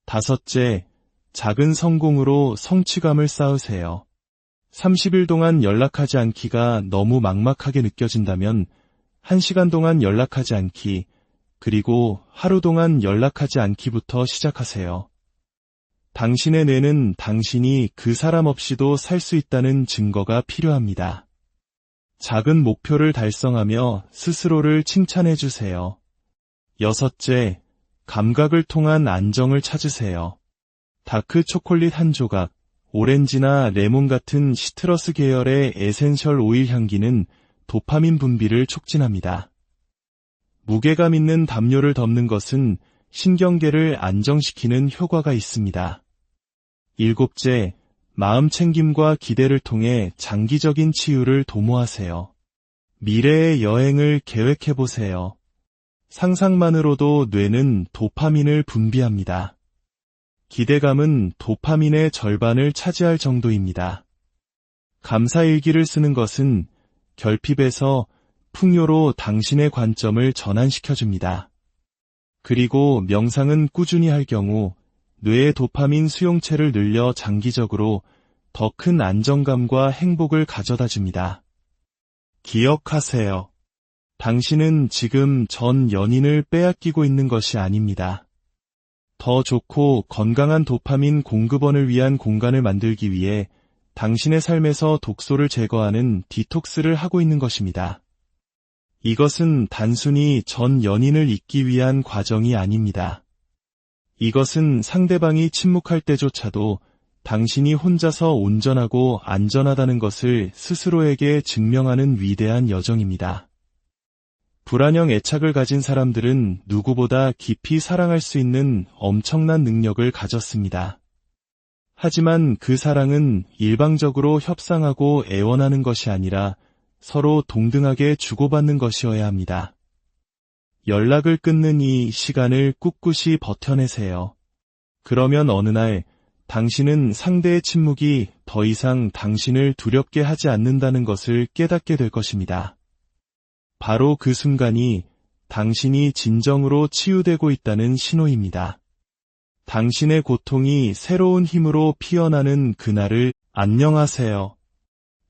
5째, 작은 성공으로 성취감을 쌓으세요. 30일 동안 연락하지 않기가 너무 막막하게 느껴진다면 1시간 동안 연락하지 않기, 그리고 하루 동안 연락하지 않기부터 시작하세요. 당신의 뇌는 당신이 그 사람 없이도 살 수 있다는 증거가 필요합니다. 작은 목표를 달성하며 스스로를 칭찬해 주세요. 6째, 감각을 통한 안정을 찾으세요. 다크 초콜릿 한 조각, 오렌지나 레몬 같은 시트러스 계열의 에센셜 오일 향기는 도파민 분비를 촉진합니다. 무게감 있는 담요를 덮는 것은 신경계를 안정시키는 효과가 있습니다. 7째, 마음 챙김과 기대를 통해 장기적인 치유를 도모하세요. 미래의 여행을 계획해보세요. 상상만으로도 뇌는 도파민을 분비합니다. 기대감은 도파민의 절반을 차지할 정도입니다. 감사일기를 쓰는 것은 결핍에서 풍요로 당신의 관점을 전환시켜줍니다. 그리고 명상은 꾸준히 할 경우 뇌의 도파민 수용체를 늘려 장기적으로 더 큰 안정감과 행복을 가져다 줍니다. 기억하세요. 당신은 지금 전 연인을 빼앗기고 있는 것이 아닙니다. 더 좋고 건강한 도파민 공급원을 위한 공간을 만들기 위해 당신의 삶에서 독소를 제거하는 디톡스를 하고 있는 것입니다. 이것은 단순히 전 연인을 잊기 위한 과정이 아닙니다. 이것은 상대방이 침묵할 때조차도 당신이 혼자서 온전하고 안전하다는 것을 스스로에게 증명하는 위대한 여정입니다. 불안형 애착을 가진 사람들은 누구보다 깊이 사랑할 수 있는 엄청난 능력을 가졌습니다. 하지만 그 사랑은 일방적으로 협상하고 애원하는 것이 아니라 서로 동등하게 주고받는 것이어야 합니다. 연락을 끊는 이 시간을 꿋꿋이 버텨내세요. 그러면 어느 날 당신은 상대의 침묵이 더 이상 당신을 두렵게 하지 않는다는 것을 깨닫게 될 것입니다. 바로 그 순간이 당신이 진정으로 치유되고 있다는 신호입니다. 당신의 고통이 새로운 힘으로 피어나는 그날을 안녕하세요.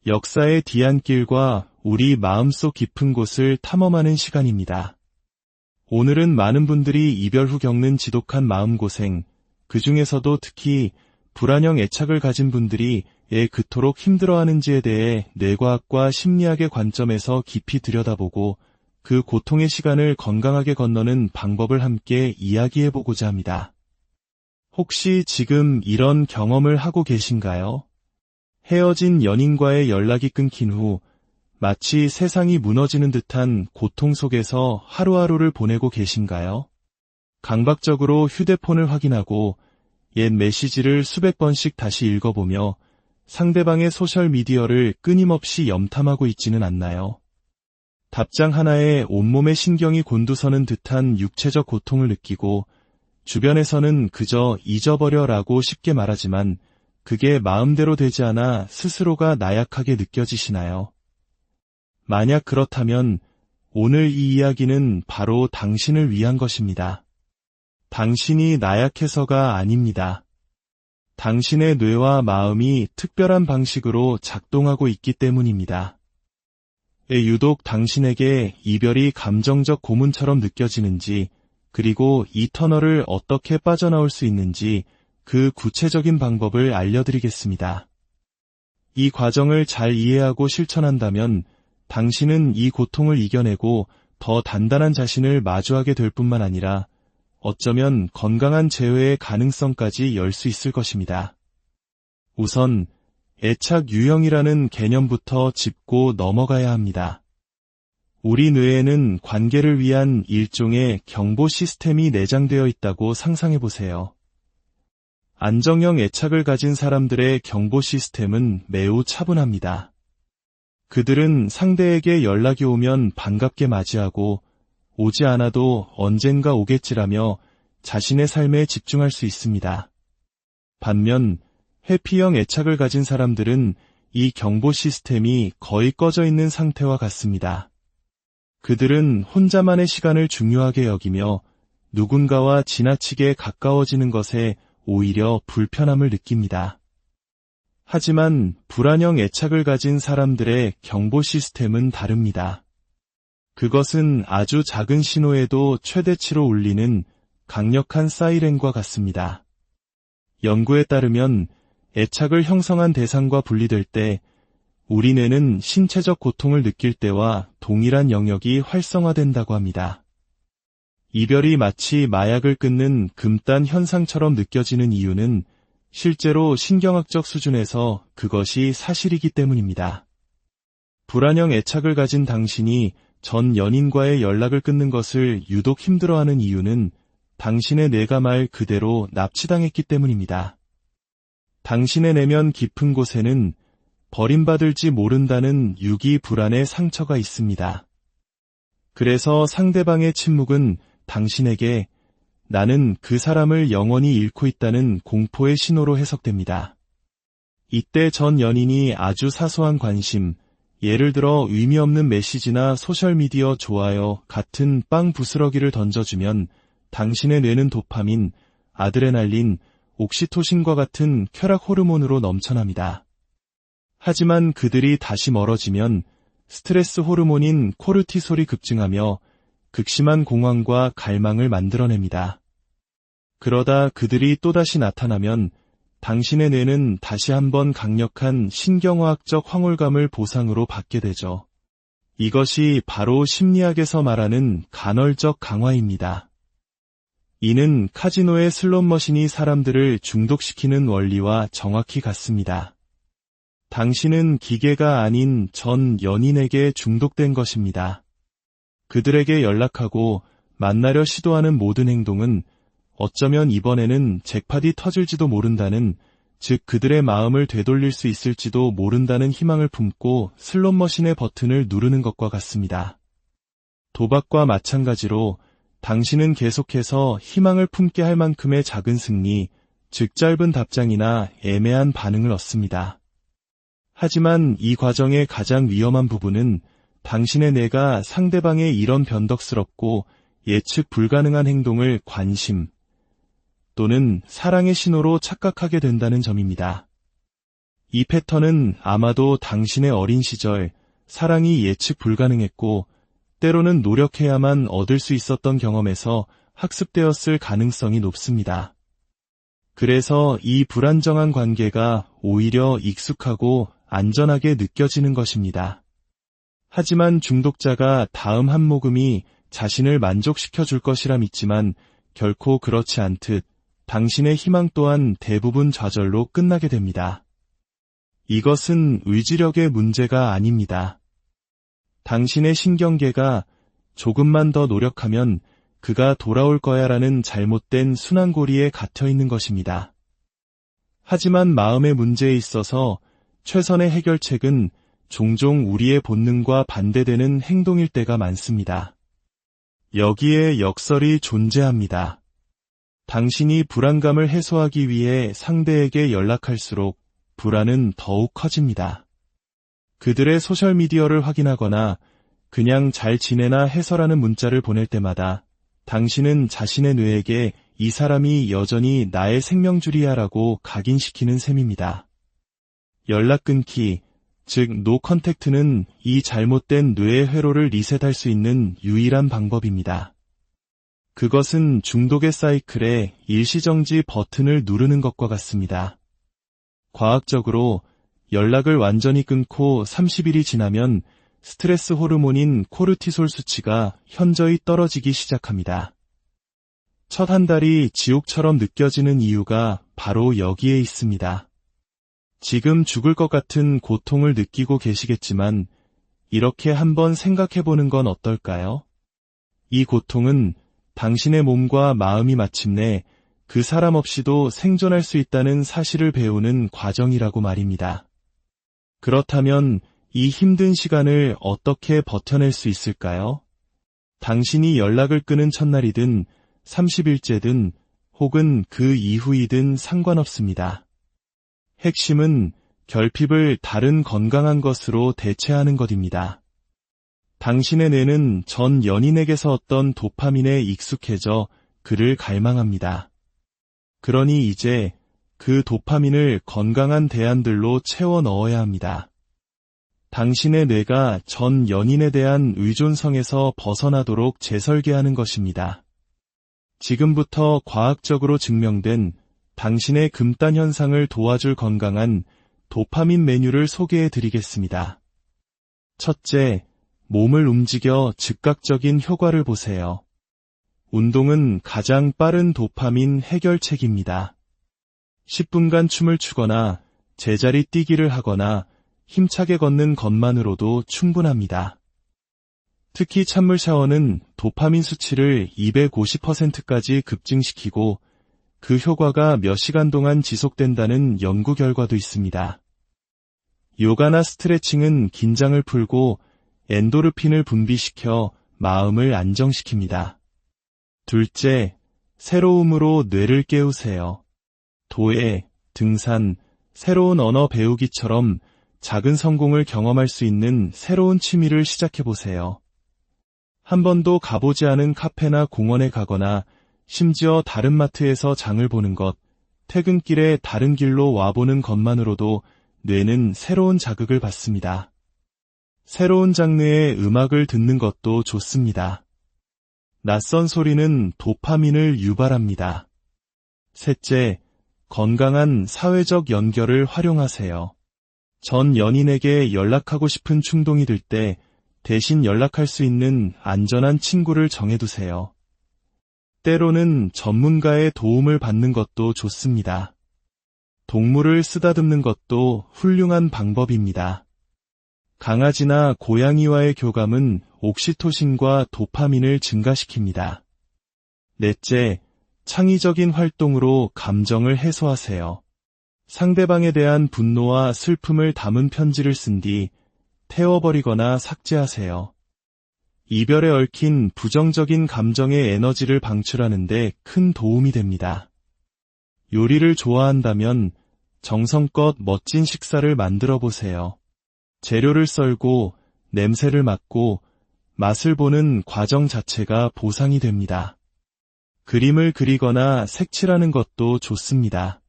역사의 뒤안길과 우리 마음속 깊은 곳을 탐험하는 시간입니다. 오늘은 많은 분들이 이별 후 겪는 지독한 마음고생, 그 중에서도 특히 불안형 애착을 가진 분들이 왜 그토록 힘들어하는지에 대해 뇌과학과 심리학의 관점에서 깊이 들여다보고 그 고통의 시간을 건강하게 건너는 방법을 함께 이야기해보고자 합니다. 혹시 지금 이런 경험을 하고 계신가요? 헤어진 연인과의 연락이 끊긴 후 마치 세상이 무너지는 듯한 고통 속에서 하루하루를 보내고 계신가요? 강박적으로 휴대폰을 확인하고 옛 메시지를 수백 번씩 다시 읽어보며 상대방의 소셜미디어를 끊임없이 염탐하고 있지는 않나요? 답장 하나에 온몸의 신경이 곤두서는 듯한 육체적 고통을 느끼고 주변에서는 그저 잊어버려라고 쉽게 말하지만 그게 마음대로 되지 않아 스스로가 나약하게 느껴지시나요? 만약 그렇다면 오늘 이 이야기는 바로 당신을 위한 것입니다. 당신이 나약해서가 아닙니다. 당신의 뇌와 마음이 특별한 방식으로 작동하고 있기 때문입니다. 유독 당신에게 이별이 감정적 고문처럼 느껴지는지, 그리고 이 터널을 어떻게 빠져나올 수 있는지 그 구체적인 방법을 알려드리겠습니다. 이 과정을 잘 이해하고 실천한다면 당신은 이 고통을 이겨내고 더 단단한 자신을 마주하게 될 뿐만 아니라 어쩌면 건강한 재회의 가능성까지 열 수 있을 것입니다. 우선 애착 유형이라는 개념부터 짚고 넘어가야 합니다. 우리 뇌에는 관계를 위한 일종의 경보 시스템이 내장되어 있다고 상상해보세요. 안정형 애착을 가진 사람들의 경보 시스템은 매우 차분합니다. 그들은 상대에게 연락이 오면 반갑게 맞이하고 오지 않아도 언젠가 오겠지라며 자신의 삶에 집중할 수 있습니다. 반면 회피형 애착을 가진 사람들은 이 경보 시스템이 거의 꺼져 있는 상태와 같습니다. 그들은 혼자만의 시간을 중요하게 여기며 누군가와 지나치게 가까워지는 것에 오히려 불편함을 느낍니다. 하지만 불안형 애착을 가진 사람들의 경보 시스템은 다릅니다. 그것은 아주 작은 신호에도 최대치로 울리는 강력한 사이렌과 같습니다. 연구에 따르면 애착을 형성한 대상과 분리될 때 우리 뇌는 신체적 고통을 느낄 때와 동일한 영역이 활성화된다고 합니다. 이별이 마치 마약을 끊는 금단 현상처럼 느껴지는 이유는 실제로 신경학적 수준에서 그것이 사실이기 때문입니다. 불안형 애착을 가진 당신이 전 연인과의 연락을 끊는 것을 유독 힘들어하는 이유는 당신의 뇌가 말 그대로 납치당했기 때문입니다. 당신의 내면 깊은 곳에는 버림받을지 모른다는 유기 불안의 상처가 있습니다. 그래서 상대방의 침묵은 당신에게 나는 그 사람을 영원히 잃고 있다는 공포의 신호로 해석됩니다. 이때 전 연인이 아주 사소한 관심, 예를 들어 의미 없는 메시지나 소셜미디어 좋아요 같은 빵 부스러기를 던져주면 당신의 뇌는 도파민, 아드레날린, 옥시토신과 같은 쾌락 호르몬으로 넘쳐납니다. 하지만 그들이 다시 멀어지면 스트레스 호르몬인 코르티솔이 급증하며 극심한 공황과 갈망을 만들어냅니다. 그러다 그들이 또다시 나타나면 당신의 뇌는 다시 한번 강력한 신경화학적 황홀감을 보상으로 받게 되죠. 이것이 바로 심리학에서 말하는 간헐적 강화입니다. 이는 카지노의 슬롯머신이 사람들을 중독시키는 원리와 정확히 같습니다. 당신은 기계가 아닌 전 연인에게 중독된 것입니다. 그들에게 연락하고 만나려 시도하는 모든 행동은 어쩌면 이번에는 잭팟이 터질지도 모른다는, 즉 그들의 마음을 되돌릴 수 있을지도 모른다는 희망을 품고 슬롯머신의 버튼을 누르는 것과 같습니다. 도박과 마찬가지로 당신은 계속해서 희망을 품게 할 만큼의 작은 승리, 즉 짧은 답장이나 애매한 반응을 얻습니다. 하지만 이 과정의 가장 위험한 부분은 당신의 뇌가 상대방의 이런 변덕스럽고 예측 불가능한 행동을 관심 또는 사랑의 신호로 착각하게 된다는 점입니다. 이 패턴은 아마도 당신의 어린 시절 사랑이 예측 불가능했고 때로는 노력해야만 얻을 수 있었던 경험에서 학습되었을 가능성이 높습니다. 그래서 이 불안정한 관계가 오히려 익숙하고 안전하게 느껴지는 것입니다. 하지만 중독자가 다음 한 모금이 자신을 만족시켜 줄 것이라 믿지만 결코 그렇지 않듯 당신의 희망 또한 대부분 좌절로 끝나게 됩니다. 이것은 의지력의 문제가 아닙니다. 당신의 신경계가 조금만 더 노력하면 그가 돌아올 거야라는 잘못된 순환고리에 갇혀 있는 것입니다. 하지만 마음의 문제에 있어서 최선의 해결책은 종종 우리의 본능과 반대되는 행동일 때가 많습니다. 여기에 역설이 존재합니다. 당신이 불안감을 해소하기 위해 상대에게 연락할수록 불안은 더욱 커집니다. 그들의 소셜미디어를 확인하거나 그냥 잘 지내나 해서라는 문자를 보낼 때마다 당신은 자신의 뇌에게 이 사람이 여전히 나의 생명줄이야라고 각인시키는 셈입니다. 연락 끊기, 즉 노 컨택트는 이 잘못된 뇌의 회로를 리셋할 수 있는 유일한 방법입니다. 그것은 중독의 사이클에 일시정지 버튼을 누르는 것과 같습니다. 과학적으로 연락을 완전히 끊고 30일이 지나면 스트레스 호르몬인 코르티솔 수치가 현저히 떨어지기 시작합니다. 첫 한 달이 지옥처럼 느껴지는 이유가 바로 여기에 있습니다. 지금 죽을 것 같은 고통을 느끼고 계시겠지만 이렇게 한번 생각해보는 건 어떨까요? 이 고통은 당신의 몸과 마음이 마침내 그 사람 없이도 생존할 수 있다는 사실을 배우는 과정이라고 말입니다. 그렇다면 이 힘든 시간을 어떻게 버텨낼 수 있을까요? 당신이 연락을 끊은 첫날이든 30일째든 혹은 그 이후이든 상관없습니다. 핵심은 결핍을 다른 건강한 것으로 대체하는 것입니다. 당신의 뇌는 전 연인에게서 얻던 도파민에 익숙해져 그를 갈망합니다. 그러니 이제 그 도파민을 건강한 대안들로 채워 넣어야 합니다. 당신의 뇌가 전 연인에 대한 의존성에서 벗어나도록 재설계하는 것입니다. 지금부터 과학적으로 증명된 당신의 금단 현상을 도와줄 건강한 도파민 메뉴를 소개해 드리겠습니다. 첫째, 몸을 움직여 즉각적인 효과를 보세요. 운동은 가장 빠른 도파민 해결책입니다. 10분간 춤을 추거나 제자리 뛰기를 하거나 힘차게 걷는 것만으로도 충분합니다. 특히 찬물 샤워는 도파민 수치를 250%까지 급증시키고 그 효과가 몇 시간 동안 지속된다는 연구 결과도 있습니다. 요가나 스트레칭은 긴장을 풀고 엔도르핀을 분비시켜 마음을 안정시킵니다. 둘째, 새로움으로 뇌를 깨우세요. 도예, 등산, 새로운 언어 배우기처럼 작은 성공을 경험할 수 있는 새로운 취미를 시작해보세요. 한 번도 가보지 않은 카페나 공원에 가거나 심지어 다른 마트에서 장을 보는 것, 퇴근길에 다른 길로 와보는 것만으로도 뇌는 새로운 자극을 받습니다. 새로운 장르의 음악을 듣는 것도 좋습니다. 낯선 소리는 도파민을 유발합니다. 셋째, 건강한 사회적 연결을 활용하세요. 전 연인에게 연락하고 싶은 충동이 들 때 대신 연락할 수 있는 안전한 친구를 정해두세요. 때로는 전문가의 도움을 받는 것도 좋습니다. 동물을 쓰다듬는 것도 훌륭한 방법입니다. 강아지나 고양이와의 교감은 옥시토신과 도파민을 증가시킵니다. 넷째, 창의적인 활동으로 감정을 해소하세요. 상대방에 대한 분노와 슬픔을 담은 편지를 쓴 뒤 태워버리거나 삭제하세요. 이별에 얽힌 부정적인 감정의 에너지를 방출하는 데 큰 도움이 됩니다. 요리를 좋아한다면 정성껏 멋진 식사를 만들어 보세요. 재료를 썰고 냄새를 맡고 맛을 보는 과정 자체가 보상이 됩니다. 그림을 그리거나 색칠하는 것도 좋습니다.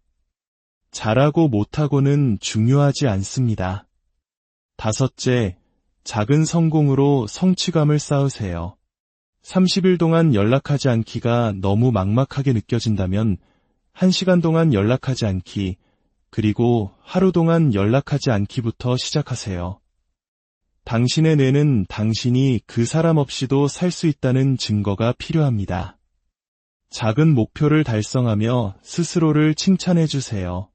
잘하고 못하고는 중요하지 않습니다. 다섯째, 작은 성공으로 성취감을 쌓으세요. 30일 동안 연락하지 않기가 너무 막막하게 느껴진다면 1시간 동안 연락하지 않기, 그리고 하루 동안 연락하지 않기부터 시작하세요. 당신의 뇌는 당신이 그 사람 없이도 살 수 있다는 증거가 필요합니다. 작은 목표를 달성하며 스스로를 칭찬해 주세요.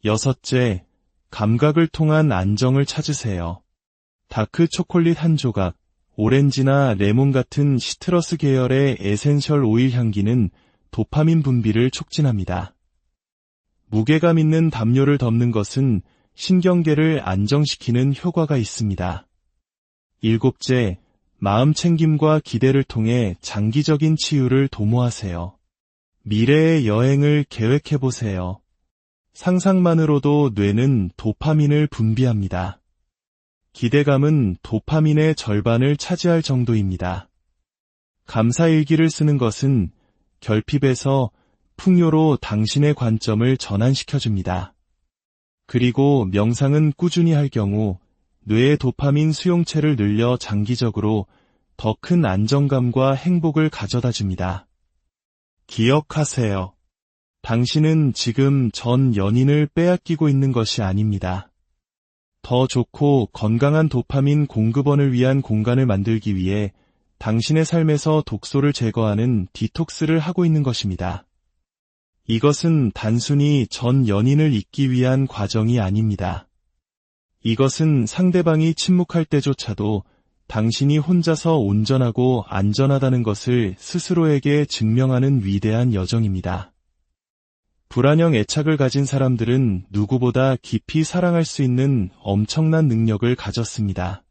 여섯째, 감각을 통한 안정을 찾으세요. 다크 초콜릿 한 조각, 오렌지나 레몬 같은 시트러스 계열의 에센셜 오일 향기는 도파민 분비를 촉진합니다. 무게감 있는 담요를 덮는 것은 신경계를 안정시키는 효과가 있습니다. 일곱째, 마음 챙김과 기대를 통해 장기적인 치유를 도모하세요. 미래의 여행을 계획해보세요. 상상만으로도 뇌는 도파민을 분비합니다. 기대감은 도파민의 절반을 차지할 정도입니다. 감사일기를 쓰는 것은 결핍에서 풍요로 당신의 관점을 전환시켜줍니다. 그리고 명상은 꾸준히 할 경우 뇌의 도파민 수용체를 늘려 장기적으로 더 큰 안정감과 행복을 가져다 줍니다. 기억하세요. 당신은 지금 전 연인을 빼앗기고 있는 것이 아닙니다. 더 좋고 건강한 도파민 공급원을 위한 공간을 만들기 위해 당신의 삶에서 독소를 제거하는 디톡스를 하고 있는 것입니다. 이것은 단순히 전 연인을 잊기 위한 과정이 아닙니다. 이것은 상대방이 침묵할 때조차도 당신이 혼자서 온전하고 안전하다는 것을 스스로에게 증명하는 위대한 여정입니다. 불안형 애착을 가진 사람들은 누구보다 깊이 사랑할 수 있는 엄청난 능력을 가졌습니다.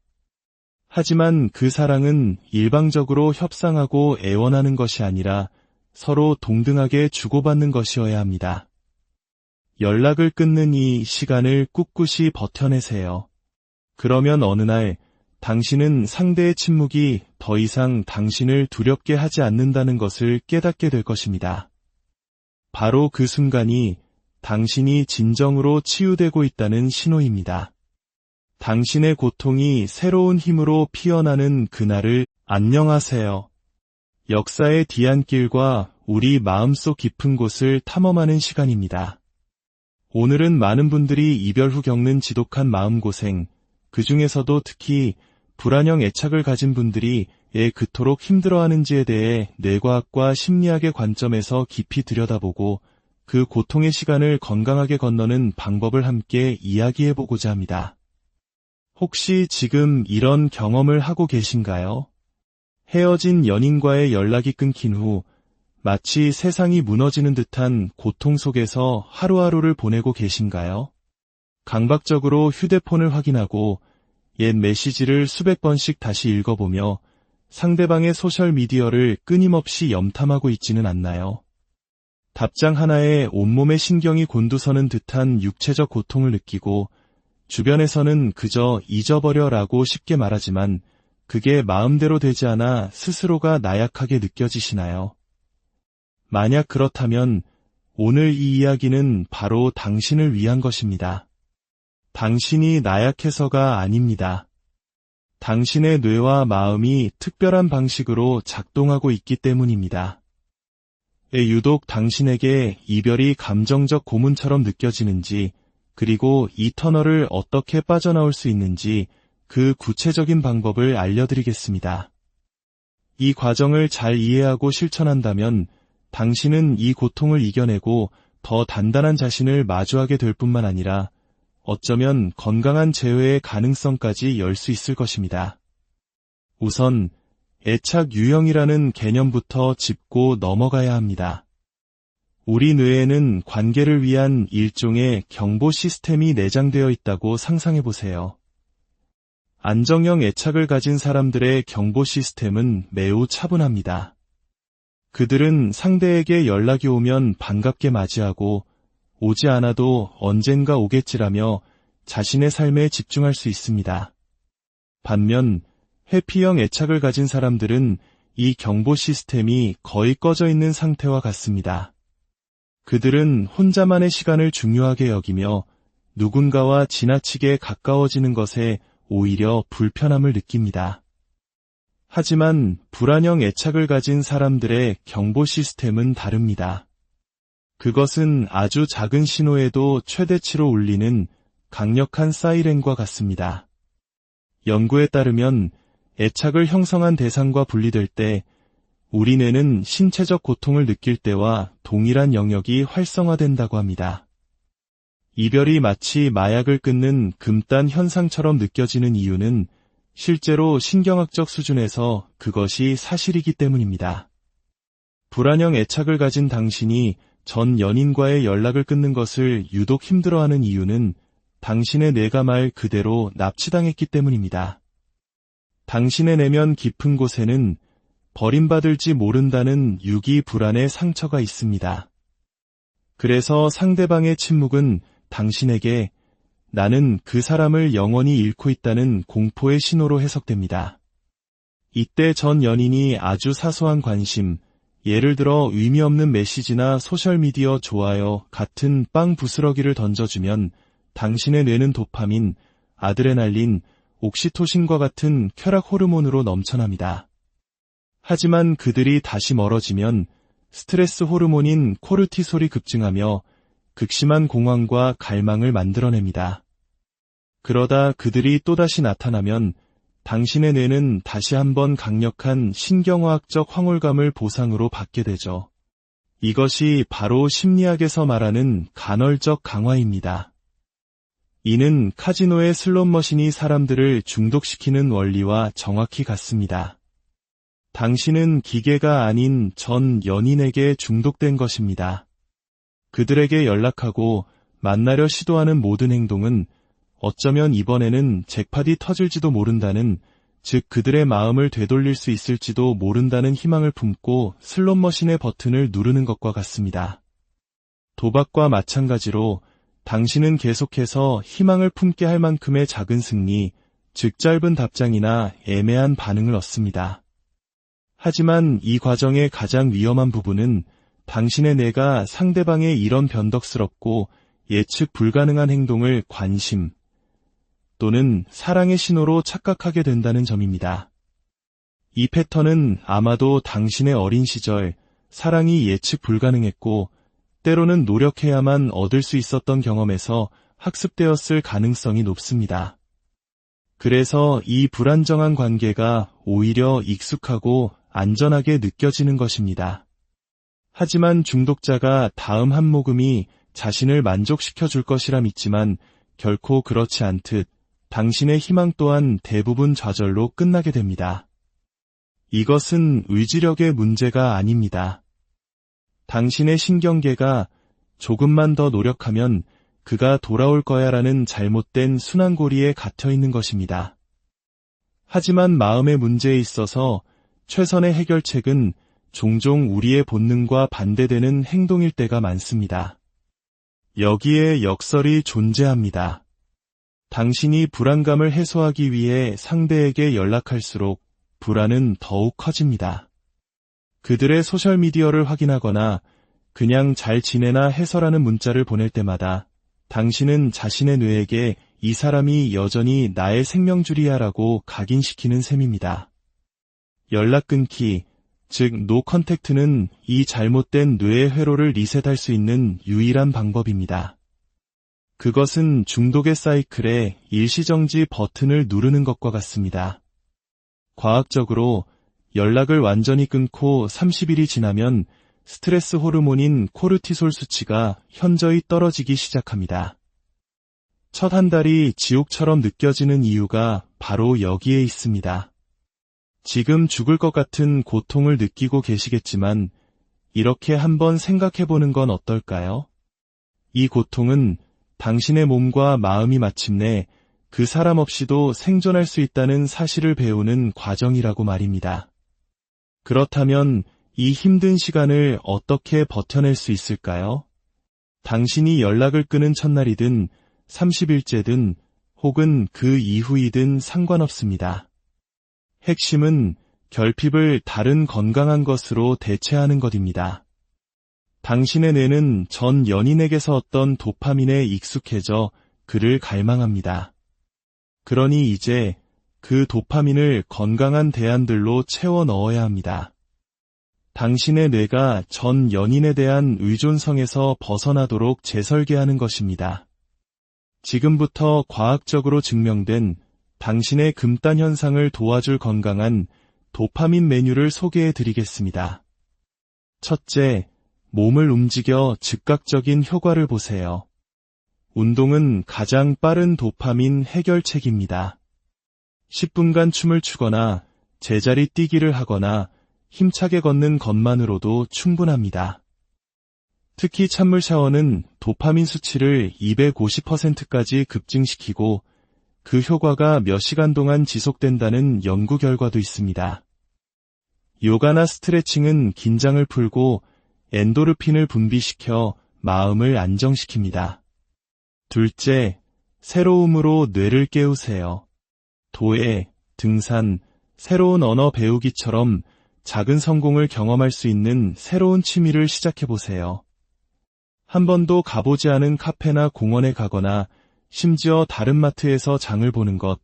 하지만 그 사랑은 일방적으로 협상하고 애원하는 것이 아니라 서로 동등하게 주고받는 것이어야 합니다. 연락을 끊는 이 시간을 꿋꿋이 버텨내세요. 그러면 어느 날 당신은 상대의 침묵이 더 이상 당신을 두렵게 하지 않는다는 것을 깨닫게 될 것입니다. 바로 그 순간이 당신이 진정으로 치유되고 있다는 신호입니다. 당신의 고통이 새로운 힘으로 피어나는 그날을 안녕하세요. 역사의 뒤안길과 우리 마음속 깊은 곳을 탐험하는 시간입니다. 오늘은 많은 분들이 이별 후 겪는 지독한 마음고생, 그 중에서도 특히 불안형 애착을 가진 분들이 왜 그토록 힘들어하는지에 대해 뇌과학과 심리학의 관점에서 깊이 들여다보고 그 고통의 시간을 건강하게 건너는 방법을 함께 이야기해보고자 합니다. 혹시 지금 이런 경험을 하고 계신가요? 헤어진 연인과의 연락이 끊긴 후 마치 세상이 무너지는 듯한 고통 속에서 하루하루를 보내고 계신가요? 강박적으로 휴대폰을 확인하고 옛 메시지를 수백 번씩 다시 읽어보며 상대방의 소셜미디어를 끊임없이 염탐하고 있지는 않나요? 답장 하나에 온몸의 신경이 곤두서는 듯한 육체적 고통을 느끼고 주변에서는 그저 잊어버려라고 쉽게 말하지만 그게 마음대로 되지 않아 스스로가 나약하게 느껴지시나요? 만약 그렇다면 오늘 이 이야기는 바로 당신을 위한 것입니다. 당신이 나약해서가 아닙니다. 당신의 뇌와 마음이 특별한 방식으로 작동하고 있기 때문입니다. 유독 당신에게 이별이 감정적 고문처럼 느껴지는지, 그리고 이 터널을 어떻게 빠져나올 수 있는지 그 구체적인 방법을 알려드리겠습니다. 이 과정을 잘 이해하고 실천한다면 당신은 이 고통을 이겨내고 더 단단한 자신을 마주하게 될 뿐만 아니라 어쩌면 건강한 재회의 가능성까지 열 수 있을 것입니다. 우선 애착 유형이라는 개념부터 짚고 넘어가야 합니다. 우리 뇌에는 관계를 위한 일종의 경보 시스템이 내장되어 있다고 상상해보세요. 안정형 애착을 가진 사람들의 경보 시스템은 매우 차분합니다. 그들은 상대에게 연락이 오면 반갑게 맞이하고 오지 않아도 언젠가 오겠지라며 자신의 삶에 집중할 수 있습니다. 반면 회피형 애착을 가진 사람들은 이 경보 시스템이 거의 꺼져 있는 상태와 같습니다. 그들은 혼자만의 시간을 중요하게 여기며 누군가와 지나치게 가까워지는 것에 오히려 불편함을 느낍니다. 하지만 불안형 애착을 가진 사람들의 경보 시스템은 다릅니다. 그것은 아주 작은 신호에도 최대치로 울리는 강력한 사이렌과 같습니다. 연구에 따르면 애착을 형성한 대상과 분리될 때 우리 뇌는 신체적 고통을 느낄 때와 동일한 영역이 활성화된다고 합니다. 이별이 마치 마약을 끊는 금단 현상처럼 느껴지는 이유는 실제로 신경학적 수준에서 그것이 사실이기 때문입니다. 불안형 애착을 가진 당신이 전 연인과의 연락을 끊는 것을 유독 힘들어하는 이유는 당신의 뇌가 말 그대로 납치당했기 때문입니다. 당신의 내면 깊은 곳에는 버림받을지 모른다는 유기 불안의 상처가 있습니다. 그래서 상대방의 침묵은 당신에게 나는 그 사람을 영원히 잃고 있다는 공포의 신호로 해석됩니다. 이때 전 연인이 아주 사소한 관심, 예를 들어 의미 없는 메시지나 소셜미디어 좋아요 같은 빵 부스러기를 던져주면 당신의 뇌는 도파민, 아드레날린, 옥시토신과 같은 쾌락 호르몬으로 넘쳐납니다. 하지만 그들이 다시 멀어지면 스트레스 호르몬인 코르티솔이 급증하며 극심한 공황과 갈망을 만들어냅니다. 그러다 그들이 또다시 나타나면 당신의 뇌는 다시 한번 강력한 신경화학적 황홀감을 보상으로 받게 되죠. 이것이 바로 심리학에서 말하는 간헐적 강화입니다. 이는 카지노의 슬롯머신이 사람들을 중독시키는 원리와 정확히 같습니다. 당신은 기계가 아닌 전 연인에게 중독된 것입니다. 그들에게 연락하고 만나려 시도하는 모든 행동은 어쩌면 이번에는 잭팟이 터질지도 모른다는, 즉 그들의 마음을 되돌릴 수 있을지도 모른다는 희망을 품고 슬롯머신의 버튼을 누르는 것과 같습니다. 도박과 마찬가지로 당신은 계속해서 희망을 품게 할 만큼의 작은 승리, 즉 짧은 답장이나 애매한 반응을 얻습니다. 하지만 이 과정의 가장 위험한 부분은 당신의 뇌가 상대방의 이런 변덕스럽고 예측 불가능한 행동을 관심 또는 사랑의 신호로 착각하게 된다는 점입니다. 이 패턴은 아마도 당신의 어린 시절 사랑이 예측 불가능했고 때로는 노력해야만 얻을 수 있었던 경험에서 학습되었을 가능성이 높습니다. 그래서 이 불안정한 관계가 오히려 익숙하고 안전하게 느껴지는 것입니다. 하지만 중독자가 다음 한 모금이 자신을 만족시켜 줄 것이라 믿지만 결코 그렇지 않듯 당신의 희망 또한 대부분 좌절로 끝나게 됩니다. 이것은 의지력의 문제가 아닙니다. 당신의 신경계가 조금만 더 노력하면 그가 돌아올 거야라는 잘못된 순환고리에 갇혀 있는 것입니다. 하지만 마음의 문제에 있어서 최선의 해결책은 종종 우리의 본능과 반대되는 행동일 때가 많습니다. 여기에 역설이 존재합니다. 당신이 불안감을 해소하기 위해 상대에게 연락할수록 불안은 더욱 커집니다. 그들의 소셜미디어를 확인하거나 그냥 잘 지내나 해서라는 문자를 보낼 때마다 당신은 자신의 뇌에게 이 사람이 여전히 나의 생명줄이야라고 각인시키는 셈입니다. 연락 끊기, 즉 노 컨택트는 이 잘못된 뇌의 회로를 리셋할 수 있는 유일한 방법입니다. 그것은 중독의 사이클에 일시정지 버튼을 누르는 것과 같습니다. 과학적으로 연락을 완전히 끊고 30일이 지나면 스트레스 호르몬인 코르티솔 수치가 현저히 떨어지기 시작합니다. 첫 한 달이 지옥처럼 느껴지는 이유가 바로 여기에 있습니다. 지금 죽을 것 같은 고통을 느끼고 계시겠지만 이렇게 한번 생각해보는 건 어떨까요? 이 고통은 당신의 몸과 마음이 마침내 그 사람 없이도 생존할 수 있다는 사실을 배우는 과정이라고 말입니다. 그렇다면 이 힘든 시간을 어떻게 버텨낼 수 있을까요? 당신이 연락을 끊은 첫날이든 30일째든 혹은 그 이후이든 상관없습니다. 핵심은 결핍을 다른 건강한 것으로 대체하는 것입니다. 당신의 뇌는 전 연인에게서 얻던 도파민에 익숙해져 그를 갈망합니다. 그러니 이제 그 도파민을 건강한 대안들로 채워 넣어야 합니다. 당신의 뇌가 전 연인에 대한 의존성에서 벗어나도록 재설계하는 것입니다. 지금부터 과학적으로 증명된 당신의 금단 현상을 도와줄 건강한 도파민 메뉴를 소개해 드리겠습니다. 첫째, 몸을 움직여 즉각적인 효과를 보세요. 운동은 가장 빠른 도파민 해결책입니다. 10분간 춤을 추거나 제자리 뛰기를 하거나 힘차게 걷는 것만으로도 충분합니다. 특히 찬물 샤워는 도파민 수치를 250%까지 급증시키고 그 효과가 몇 시간 동안 지속된다는 연구 결과도 있습니다. 요가나 스트레칭은 긴장을 풀고 엔도르핀을 분비시켜 마음을 안정시킵니다. 둘째, 새로움으로 뇌를 깨우세요. 도예, 등산, 새로운 언어 배우기처럼 작은 성공을 경험할 수 있는 새로운 취미를 시작해보세요. 한 번도 가보지 않은 카페나 공원에 가거나 심지어 다른 마트에서 장을 보는 것,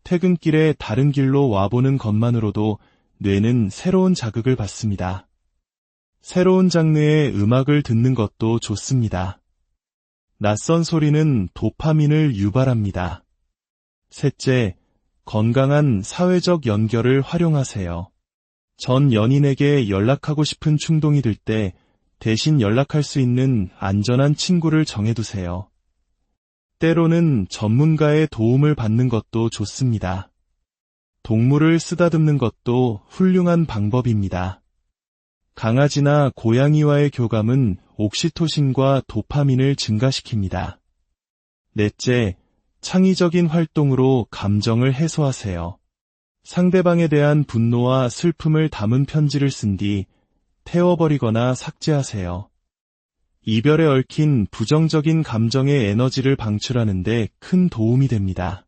퇴근길에 다른 길로 와보는 것만으로도 뇌는 새로운 자극을 받습니다. 새로운 장르의 음악을 듣는 것도 좋습니다. 낯선 소리는 도파민을 유발합니다. 셋째, 건강한 사회적 연결을 활용하세요. 전 연인에게 연락하고 싶은 충동이 들 때 대신 연락할 수 있는 안전한 친구를 정해두세요. 때로는 전문가의 도움을 받는 것도 좋습니다. 동물을 쓰다듬는 것도 훌륭한 방법입니다. 강아지나 고양이와의 교감은 옥시토신과 도파민을 증가시킵니다. 넷째, 창의적인 활동으로 감정을 해소하세요. 상대방에 대한 분노와 슬픔을 담은 편지를 쓴 뒤 태워버리거나 삭제하세요. 이별에 얽힌 부정적인 감정의 에너지를 방출하는 데 큰 도움이 됩니다.